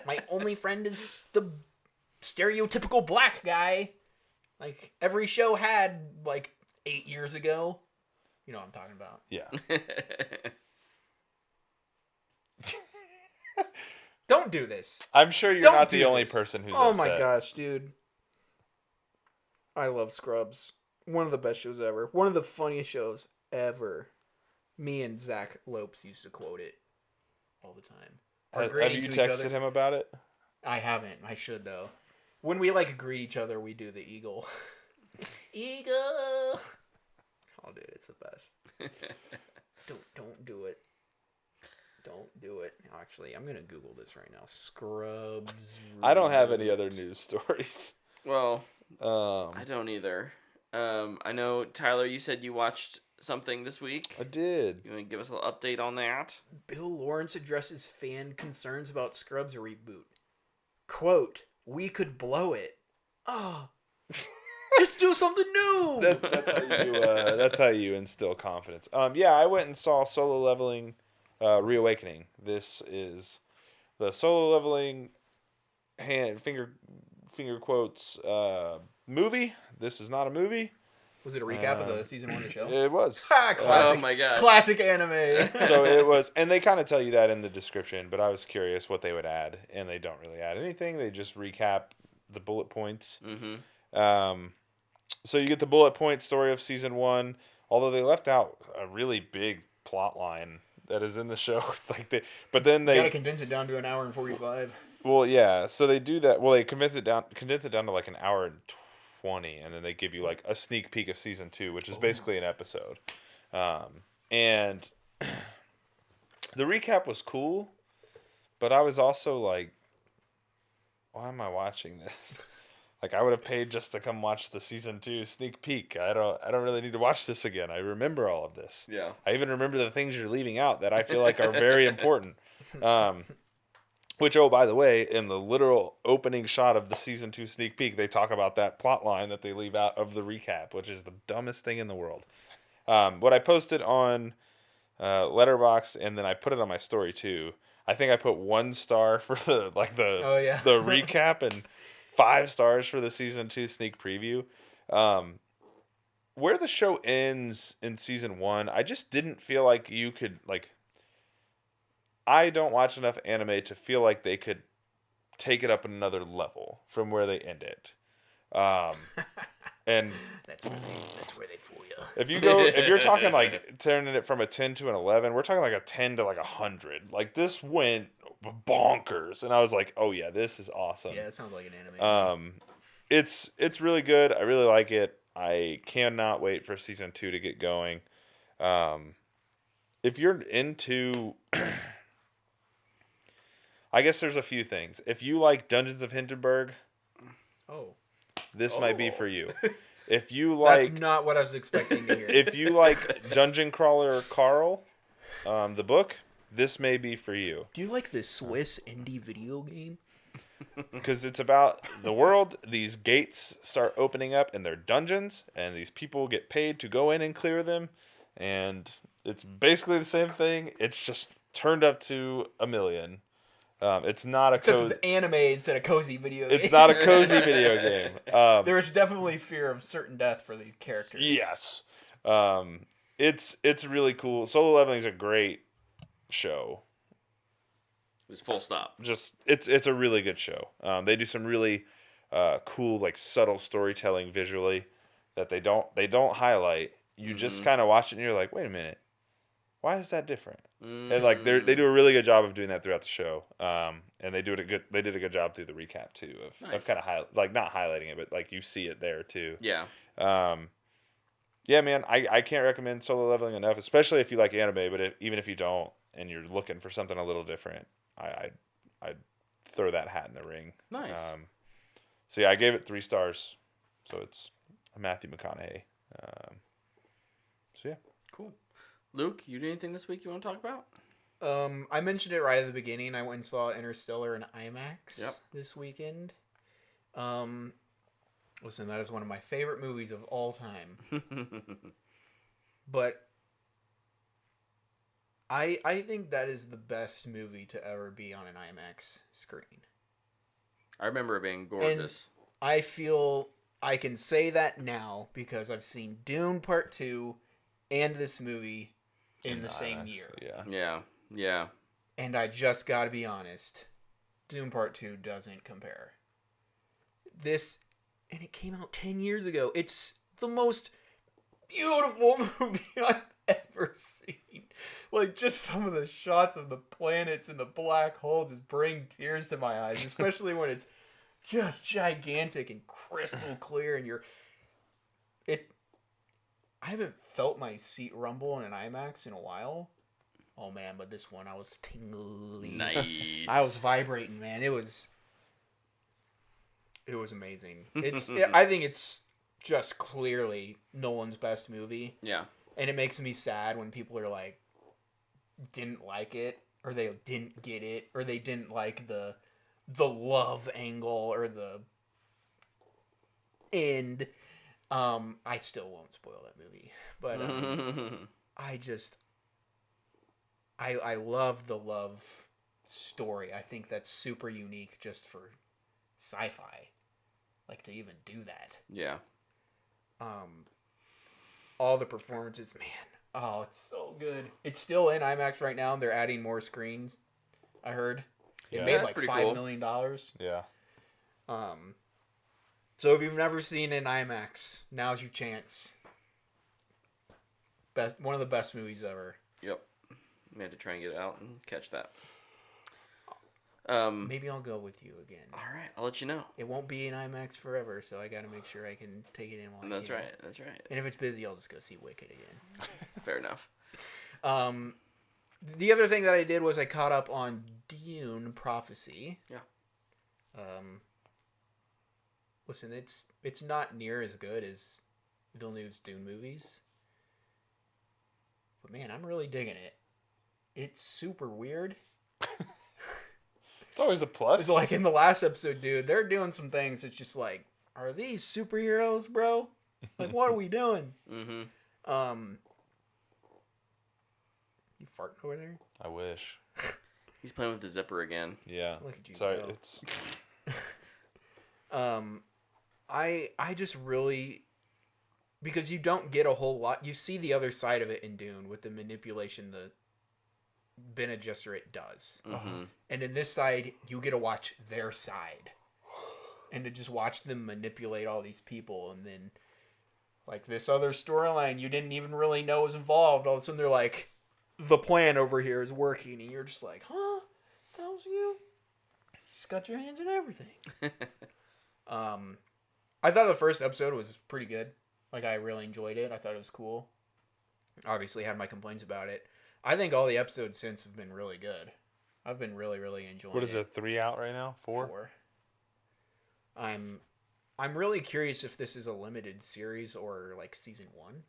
My only friend is the stereotypical black guy. Every show had, 8 years ago. You know what I'm talking about. Yeah. Don't do this. I'm sure you're not the only person who's Oh upset. my gosh, dude. I love Scrubs. One of the best shows ever. One of the funniest shows ever. Me and Zach Lopes used to quote it all the time. Have you texted him about it? I haven't. I should, though. When we, greet each other, we do the eagle. Eagle! Oh, dude, it's the best. Don't do it. Don't do it. Actually, I'm going to Google this right now. Scrubs. I don't have any other news stories. Well, I don't either. I know, Tyler, you said you watched something this week. I did. You want to give us a little update on that? Bill Lawrence addresses fan concerns about Scrubs reboot. Quote, we could blow it. Oh, just do something new. That's how you instill confidence. Yeah, I went and saw Solo Leveling Reawakening. This is the Solo Leveling finger quotes movie. This is not a movie. Was it a recap of the season 1 of the show? It was. Classic. Oh my god. Classic anime. So it was, and they kind of tell you that in the description, but I was curious what they would add, and they don't really add anything. They just recap the bullet points. Mm-hmm. So you get the bullet point story of season 1, although they left out a really big plot line that is in the show. But then they gotta condense it down to an hour and 45. Well, yeah. So they do that. Well, they condense it down to an hour and 20, and then they give you a sneak peek of season 2, which is basically an episode. And the recap was cool, But I was also like, why am I watching this? Like, I would have paid just to come watch the season 2 sneak peek. I don't really need to watch this again. I remember all of this. Yeah. I even remember the things you're leaving out that I feel like are very important. Which, oh, by the way, in the literal opening shot of the season 2 sneak peek, they talk about that plot line that they leave out of the recap, which is the dumbest thing in the world. What I posted on Letterboxd, and then I put it on my story too. I think I put 1 star for the Oh, yeah. the recap and 5 stars for the season 2 sneak preview. Where the show ends in season 1, I just didn't feel like you could like. I don't watch enough anime to feel like they could take it up another level from where they end it. And That's where they fool you. if you're talking like turning it from a 10 to an 11, we're talking like a 10 to like 100. Like this went bonkers, and I was like, oh yeah, this is awesome. Yeah, it sounds like an anime. It's really good. I really like it. I cannot wait for season 2 to get going. If you're into I guess there's a few things. If you like Dungeons of Hindenburg, this might be for you. If you like, that's not what I was expecting to hear. if you like Dungeon Crawler Carl, the book, this may be for you. Do you like the Swiss indie video game? Because it's about the world. These gates start opening up and they're dungeons, and these people get paid to go in and clear them, and it's basically the same thing. It's just turned up to 1,000,000. It's not a Except it's anime instead of cozy video game. It's not a cozy video game. There's definitely fear of certain death for the characters. Yes. It's really cool. Solo Leveling is a great show. It's full stop. Just it's a really good show. They do some really cool like subtle storytelling visually that they don't highlight. You just kind of watch it and you're like, wait a minute, why is that different? And like they do a really good job of doing that throughout the show. And they did a good job through the recap too of kind of like not highlighting it, but like you see it there too. Yeah. Yeah, man, I can't recommend Solo Leveling enough, especially if you like anime. But even if you don't and you're looking for something a little different, I'd throw that hat in the ring. Nice. So yeah, I gave it 3 stars. So it's a Matthew McConaughey. So yeah. Cool. Luke, you do anything this week you want to talk about? I mentioned it right at the beginning. I went and saw Interstellar in IMAX this weekend. Listen, that is one of my favorite movies of all time. But I think that is the best movie to ever be on an IMAX screen. I remember it being gorgeous. And I feel I can say that now because I've seen Dune Part 2 and this movie in the same year. Yeah. And I just gotta be honest, Dune Part 2 doesn't compare. And it came out 10 years ago. It's the most beautiful movie I've ever seen. Like, just some of the shots of the planets and the black hole just bring tears to my eyes, especially when it's just gigantic and crystal clear and I haven't felt my seat rumble in an IMAX in a while. Oh man, but this one I was tingly. Nice. I was vibrating, man. It was amazing. I think it's just clearly Nolan's best movie. Yeah. And it makes me sad when people are like didn't like it or they didn't get it or they didn't like the love angle or the end. I still won't spoil that movie, but I love the love story. I think that's super unique just for sci-fi, like to even do that. Yeah. All the performances, man. Oh, it's so good. It's still in IMAX right now. They're adding more screens. I heard it made like $5 million. Yeah. So if you've never seen it in IMAX, now's your chance. One of the best movies ever. Yep. We had to try and get it out and catch that. Maybe I'll go with you again. All right, I'll let you know. It won't be in IMAX forever, so I got to make sure I can take it in while That's right. That's right. And if it's busy, I'll just go see Wicked again. Fair enough. The other thing that I did was I caught up on Dune Prophecy. Yeah. Listen, it's not near as good as Villeneuve's Dune movies. But man, I'm really digging it. It's super weird. It's always a plus. It's like in the last episode, dude, they're doing some things that's just like, are these superheroes, bro? Like, what are we doing? Mm-hmm. You farting over there? I wish. He's playing with the zipper again. Yeah. Look at you Sorry, go. it's I just really, because you don't get a whole lot. You see the other side of it in Dune with the manipulation the Bene Gesserit does. Mm-hmm. And in this side, you get to watch their side. And to just watch them manipulate all these people. And then, like, this other storyline you didn't even really know was involved. All of a sudden, they're like, the plan over here is working. And you're just like, huh? That was you? Just got your hands in everything. I thought the first episode was pretty good. Like, I really enjoyed it. I thought it was cool. Obviously, had my complaints about it. I think all the episodes since have been really good. I've been really, really enjoying it. what is there 3 out right now? 4? 4. I'm really curious if this is a limited series or like season 1,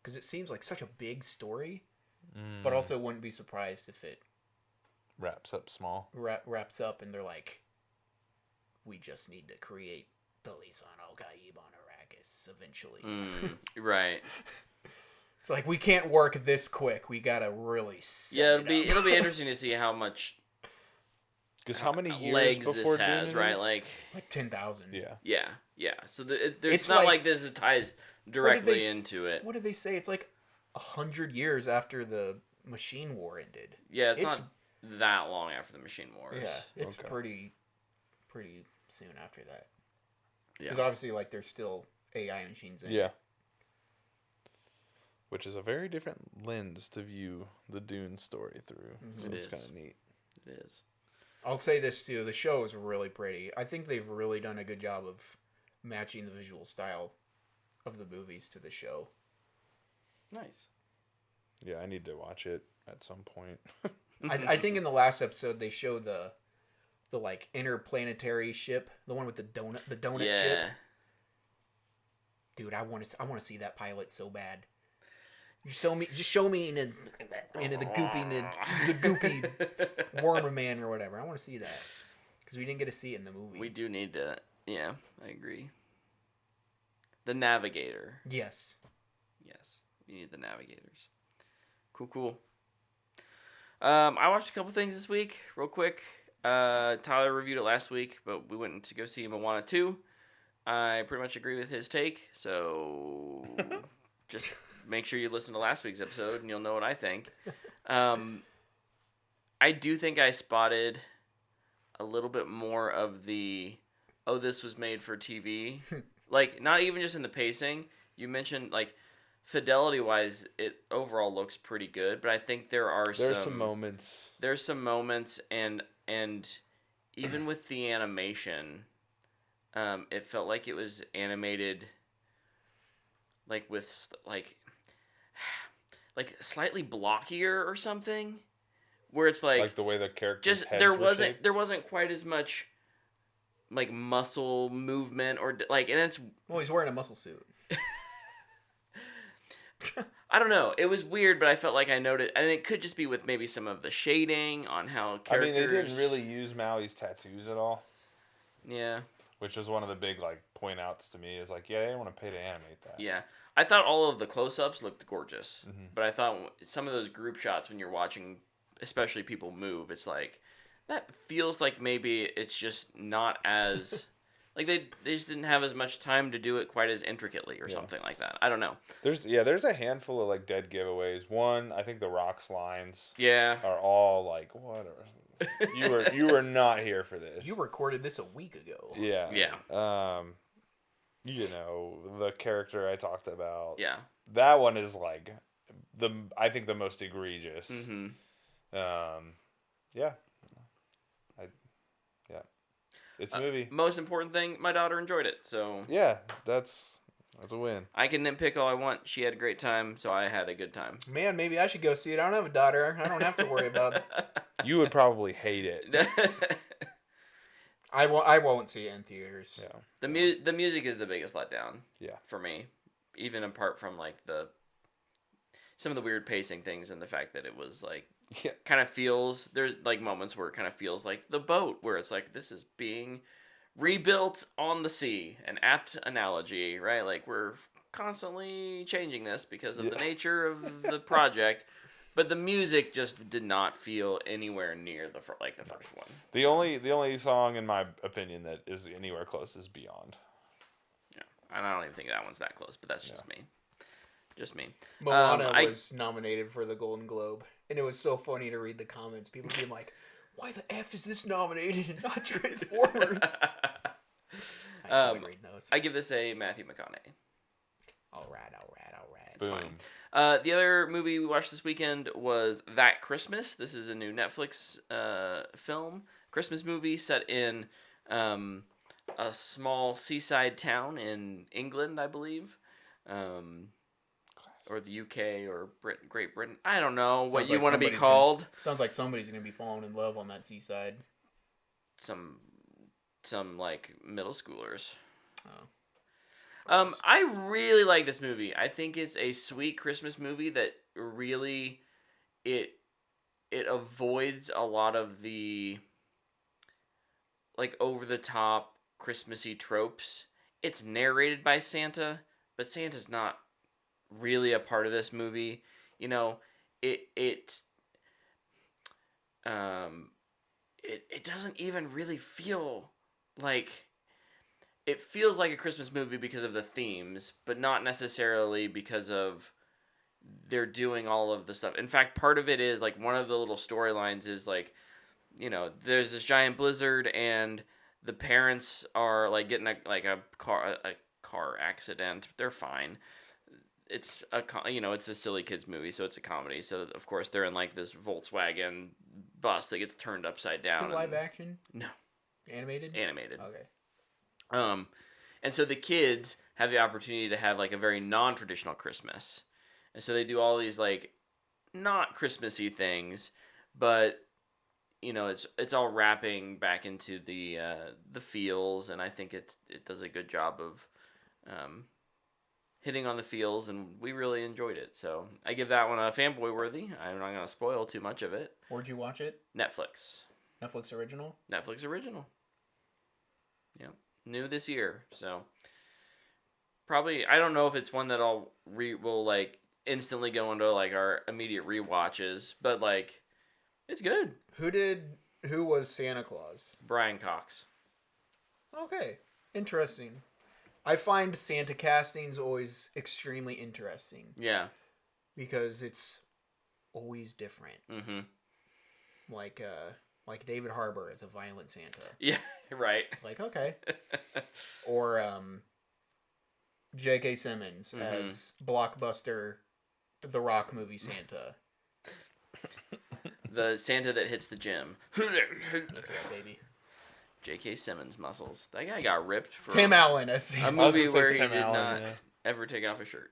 because it seems like such a big story. But also wouldn't be surprised if it Wraps up small. wraps up and they're like, we just need to create the Lisan al-Gaib on Arrakis eventually. Right. It's like, we can't work this quick. We gotta really set Yeah, it up. it'll be interesting to see how much Because how many years legs before this has, Dune right? is? Like 10,000. Yeah. yeah. So there's It's not like- like this ties What did directly they into it. What did they say? It's like 100 years after the Machine War ended. Yeah, it's not that long after the Machine Wars. Yeah, it's Okay. pretty soon after that. Yeah. Because obviously, like, there's still AI machines in. Yeah. Which is a very different lens to view the Dune story through. So It it's is. kind of neat. It is. I'll say this too: the show is really pretty. I think they've really done a good job of matching the visual style of the movies to the show. Nice. Yeah, I need to watch it at some point. I think in the last episode they show the like interplanetary ship, the one with the donut Yeah. ship. Dude, I want to see that pilot so bad. You just show me into the goopy worm man or whatever. I want to see that because we didn't get to see it in the movie. We do need to. Yeah, I agree. The Navigator. Yes. Yes, we need the Navigators. Cool. I watched a couple things this week, real quick. Tyler reviewed it last week, but we went to go see Moana 2. I pretty much agree with his take, so just make sure you listen to last week's episode and you'll know what I think. I do think I spotted a little bit more of the, oh, this was made for TV. Like, not even just in the pacing. You mentioned, like, fidelity-wise, it overall looks pretty good, but I think there's some moments. There's some moments, and even with the animation, it felt like it was animated, like with like slightly blockier or something, where it's like the way the characters just heads there were wasn't shaped. there wasn't quite as much like muscle movement or like, and it's, Well, he's wearing a muscle suit. I don't know. It was weird, but I felt like I noticed, and it could just be with maybe some of the shading on how characters. I mean, they didn't really use Maui's tattoos at all, Yeah. which was one of the big like point outs to me. Is like, yeah, they didn't want to pay to animate that. Yeah. I thought all of the close-ups looked gorgeous, Mm-hmm. but I thought some of those group shots when you're watching, especially people move, it's like that feels like maybe it's just not as like they just didn't have as much time to do it quite as intricately or something like that. I don't know. There's a handful of like dead giveaways. One, I think the Rock's lines Yeah. are all like, whatever. You were not here for this. You recorded this a week ago. Yeah. Yeah. You know, the character I talked about. Yeah. That one is like I think the most egregious. Mm-hmm. Yeah. It's a movie. Most important thing, my daughter enjoyed it, so Yeah, that's That's a win. I can nitpick all I want. She had a great time, so I had a good time. Man, maybe I should go see it. I don't have a daughter. I don't have to worry about. You would probably hate it. I won't see it in theaters. Yeah. The music is the biggest letdown. Yeah. For me, even apart from like some of the weird pacing things and the fact that it was like kind of feels, there's like moments where it kind of feels like The Boat, where it's like this is being rebuilt on the sea, an apt analogy, right? Like we're constantly changing this because of the nature of the project. But the music just did not feel anywhere near the first one. The only song, in my opinion, that is anywhere close is Beyond. Yeah, and I don't even think that one's that close, but that's just me. Just me. Moana was nominated for the Golden Globe, and it was so funny to read the comments. People being like, "Why the F is this nominated and not Transformers?" I read those. I give this a Matthew McConaughey. All right. It's fine. The other movie we watched this weekend was That Christmas. This is a new Netflix film, Christmas movie set in a small seaside town in England, I believe, or the UK or Great Britain. I don't know what you want to be called. Sounds like somebody's gonna be falling in love on that seaside. Some like middle schoolers. Oh. I really like this movie. I think it's a sweet Christmas movie that really it avoids a lot of the like over the top Christmassy tropes. It's narrated by Santa, but Santa's not really a part of this movie. You know, it doesn't even really feel like. It feels like a Christmas movie because of the themes, but not necessarily because of they're doing all of the stuff. In fact, part of it is like one of the little storylines is like, you know, there's this giant blizzard and the parents are like getting a car accident. They're fine. It's it's a silly kids movie, so it's a comedy. So of course they're in like this Volkswagen bus that gets turned upside down. Is it live action? No. Animated? Animated. Okay. And so the kids have the opportunity to have like a very non-traditional Christmas. And so they do all these like not Christmassy things, but you know, it's all wrapping back into the feels, and I think it does a good job of hitting on the feels, and we really enjoyed it. So I give that one a fanboy worthy. I'm not going to spoil too much of it. Where'd you watch it? Netflix. Netflix original? Netflix original. Yep. New this year, so probably I don't know if it's one that will like instantly go into like our immediate rewatches, but like it's good. Who was Santa Claus? Brian Cox. Okay, interesting. I find Santa castings always extremely interesting. Yeah, because it's always different. Mm-hmm. Like David Harbour as a violent Santa. Yeah, right. Like, okay. Or J.K. Simmons as Blockbuster, The Rock movie Santa. The Santa that hits the gym. Look at that baby. J.K. Simmons muscles. That guy got ripped for Tim Allen as Santa. a movie where he did not ever take off his shirt.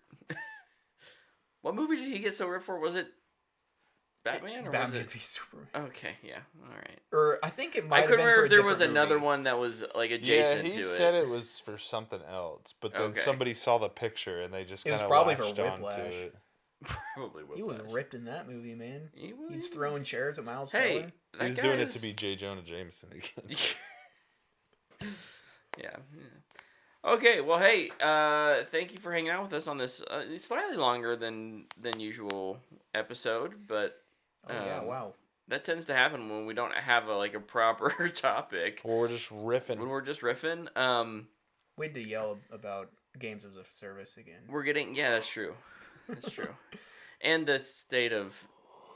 What movie did he get so ripped for? Was it Batman or Batman was it v Superman? Okay, yeah, all right. Or I think it might. I have couldn't been remember for if a there was different another movie. one that was like adjacent to it. Yeah, he said it was for something else, but then somebody saw the picture and they just kind of latched onto it. Probably Whiplash. He was ripped in that movie, man. He's was. throwing chairs at Miles Hey, Teller. He was doing it to be J. Jonah Jameson again. Yeah. Okay, well, hey, thank you for hanging out with us on this slightly longer than usual episode, but yeah, wow. that tends to happen when we don't have a proper topic. Or we're just riffing. Wait to yell about games as a service again. We're getting that's true. That's true. And the state of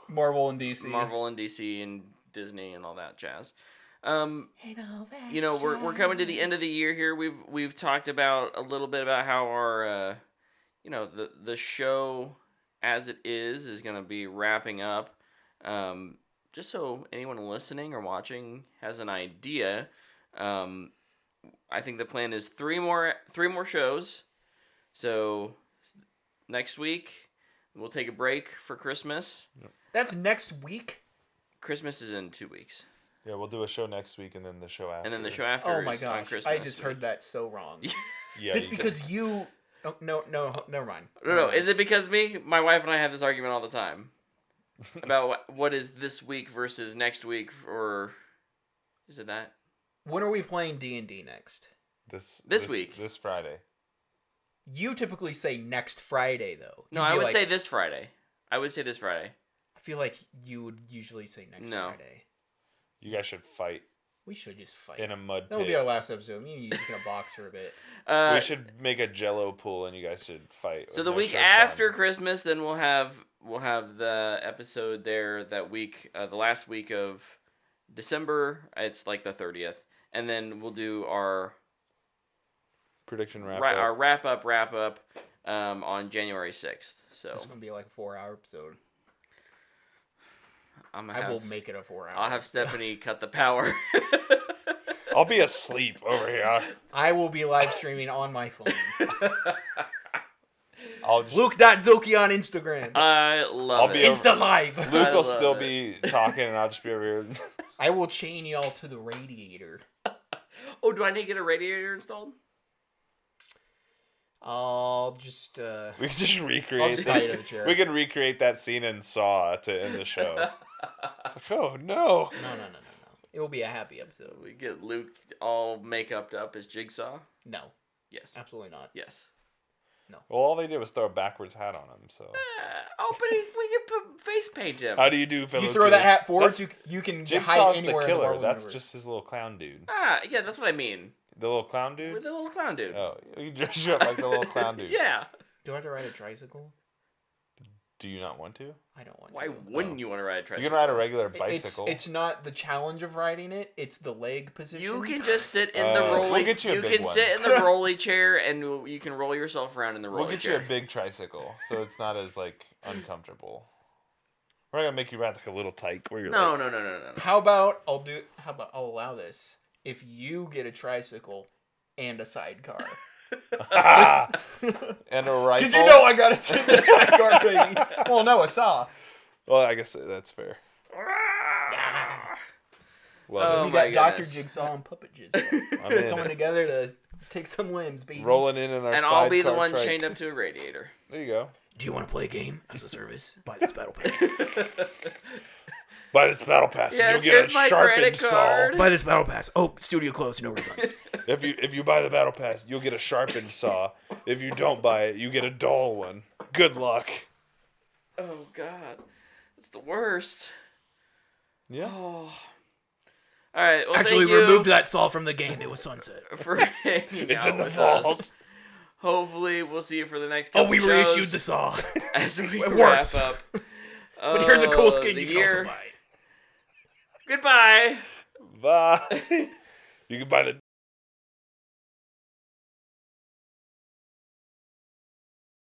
Marvel and DC and Disney and all that jazz. We're coming to the end of the year here. We've talked about a little bit about how our the show as it is going to be wrapping up. Just so anyone listening or watching has an idea, I think the plan is three more shows. So next week we'll take a break for Christmas. That's next week. Christmas is in 2 weeks. Yeah, we'll do a show next week and then the show after. And then the show after Oh my is on gosh, Christmas I just week. heard that so wrong. Yeah, It's you because you. Oh, no, never mind. No. Is it because me? My wife and I have this argument all the time about what is this week versus next week, or is it that? When are we playing D&D next? This week. This Friday. You typically say next Friday, though. No, You'd I be would like- say this Friday. I would say this Friday. I feel like you would usually say next No. Friday. You guys should fight We should just fight. in a mud That will be pit. our last episode. Me and you just gonna box for a bit. We should make a Jello pool and you guys should fight. So with the no week shirts after on. Christmas, then we'll have the episode there that week, the last week of December. It's like the 30th, and then we'll do our prediction wrap our up. wrap up on January 6th. So It's gonna be like a 4-hour episode. I'm I gonna have, will make it a 4-hour. I'll have Stephanie cut the power. I'll be asleep over here. I will be live streaming on my phone. I'll just, Luke.Zilke on Instagram. I love I'll it. be over- Insta live. Luke I will love still it. be talking and I'll just be over here. I will chain y'all to the radiator. Oh, do I need to get a radiator installed? I'll just We can just I'll recreate just tie you this. to the chair. We can recreate that scene in Saw to end the show. It's like, oh no. No. It will be a happy episode. We get Luke all make-upped up as Jigsaw. No, Yes. absolutely not. Yes. Well, all they did was throw a backwards hat on him. So Oh, but we can put face paint him. how do you do? Fellow You throw that kids? hat forwards, That's- you can hide Jigsaw's anywhere the in the killer. Marvel That's universe. just his little clown dude. Yeah, that's what I mean. The little clown dude. With the little clown dude. Oh, you dress you up like the little clown dude. Yeah. Do I have to ride a tricycle? Do you not want to? I don't want Why to. wouldn't you want to ride a tricycle? You can ride a regular bicycle. It's not the challenge of riding it. It's the leg position. You can just sit in the We'll rolly. get you a you big can one. sit in the rolly chair, and you can roll yourself around in the rolly We'll get chair. you a big tricycle, so it's not as like uncomfortable. We're not gonna make you ride like a little tyke where you're No. like, How about I'll allow this if you get a tricycle and a sidecar. and a rifle. Because you know I gotta take the sidecar, baby. Well, no, a saw. Well, I guess that's fair. Love We my got Dr. goodness. Jigsaw and Puppet Jizz it. I'm in coming it. together to take some limbs, baby. Rolling in our And I'll be the sidecar one trike. chained up to a radiator. There you go. Do you want to play a game as a service? Buy this battle pass. Buy this battle pass Yes, and you'll get here's a my sharpened credit saw. card. Buy this battle pass. Oh, studio closed, no refund. If you buy the battle pass, you'll get a sharpened saw. If you don't buy it, you get a dull one. Good luck. Oh God, it's the worst. Yeah. Oh. All right. Well, Actually, thank you removed that saw from the game. It was sunset. for hanging It's out in the with vault. us. Hopefully, we'll see you for the next couple Oh, we shows reissued the saw. as we Worse. wrap up. But here's a cool skin the you can year. also buy. Goodbye. Bye. You can buy the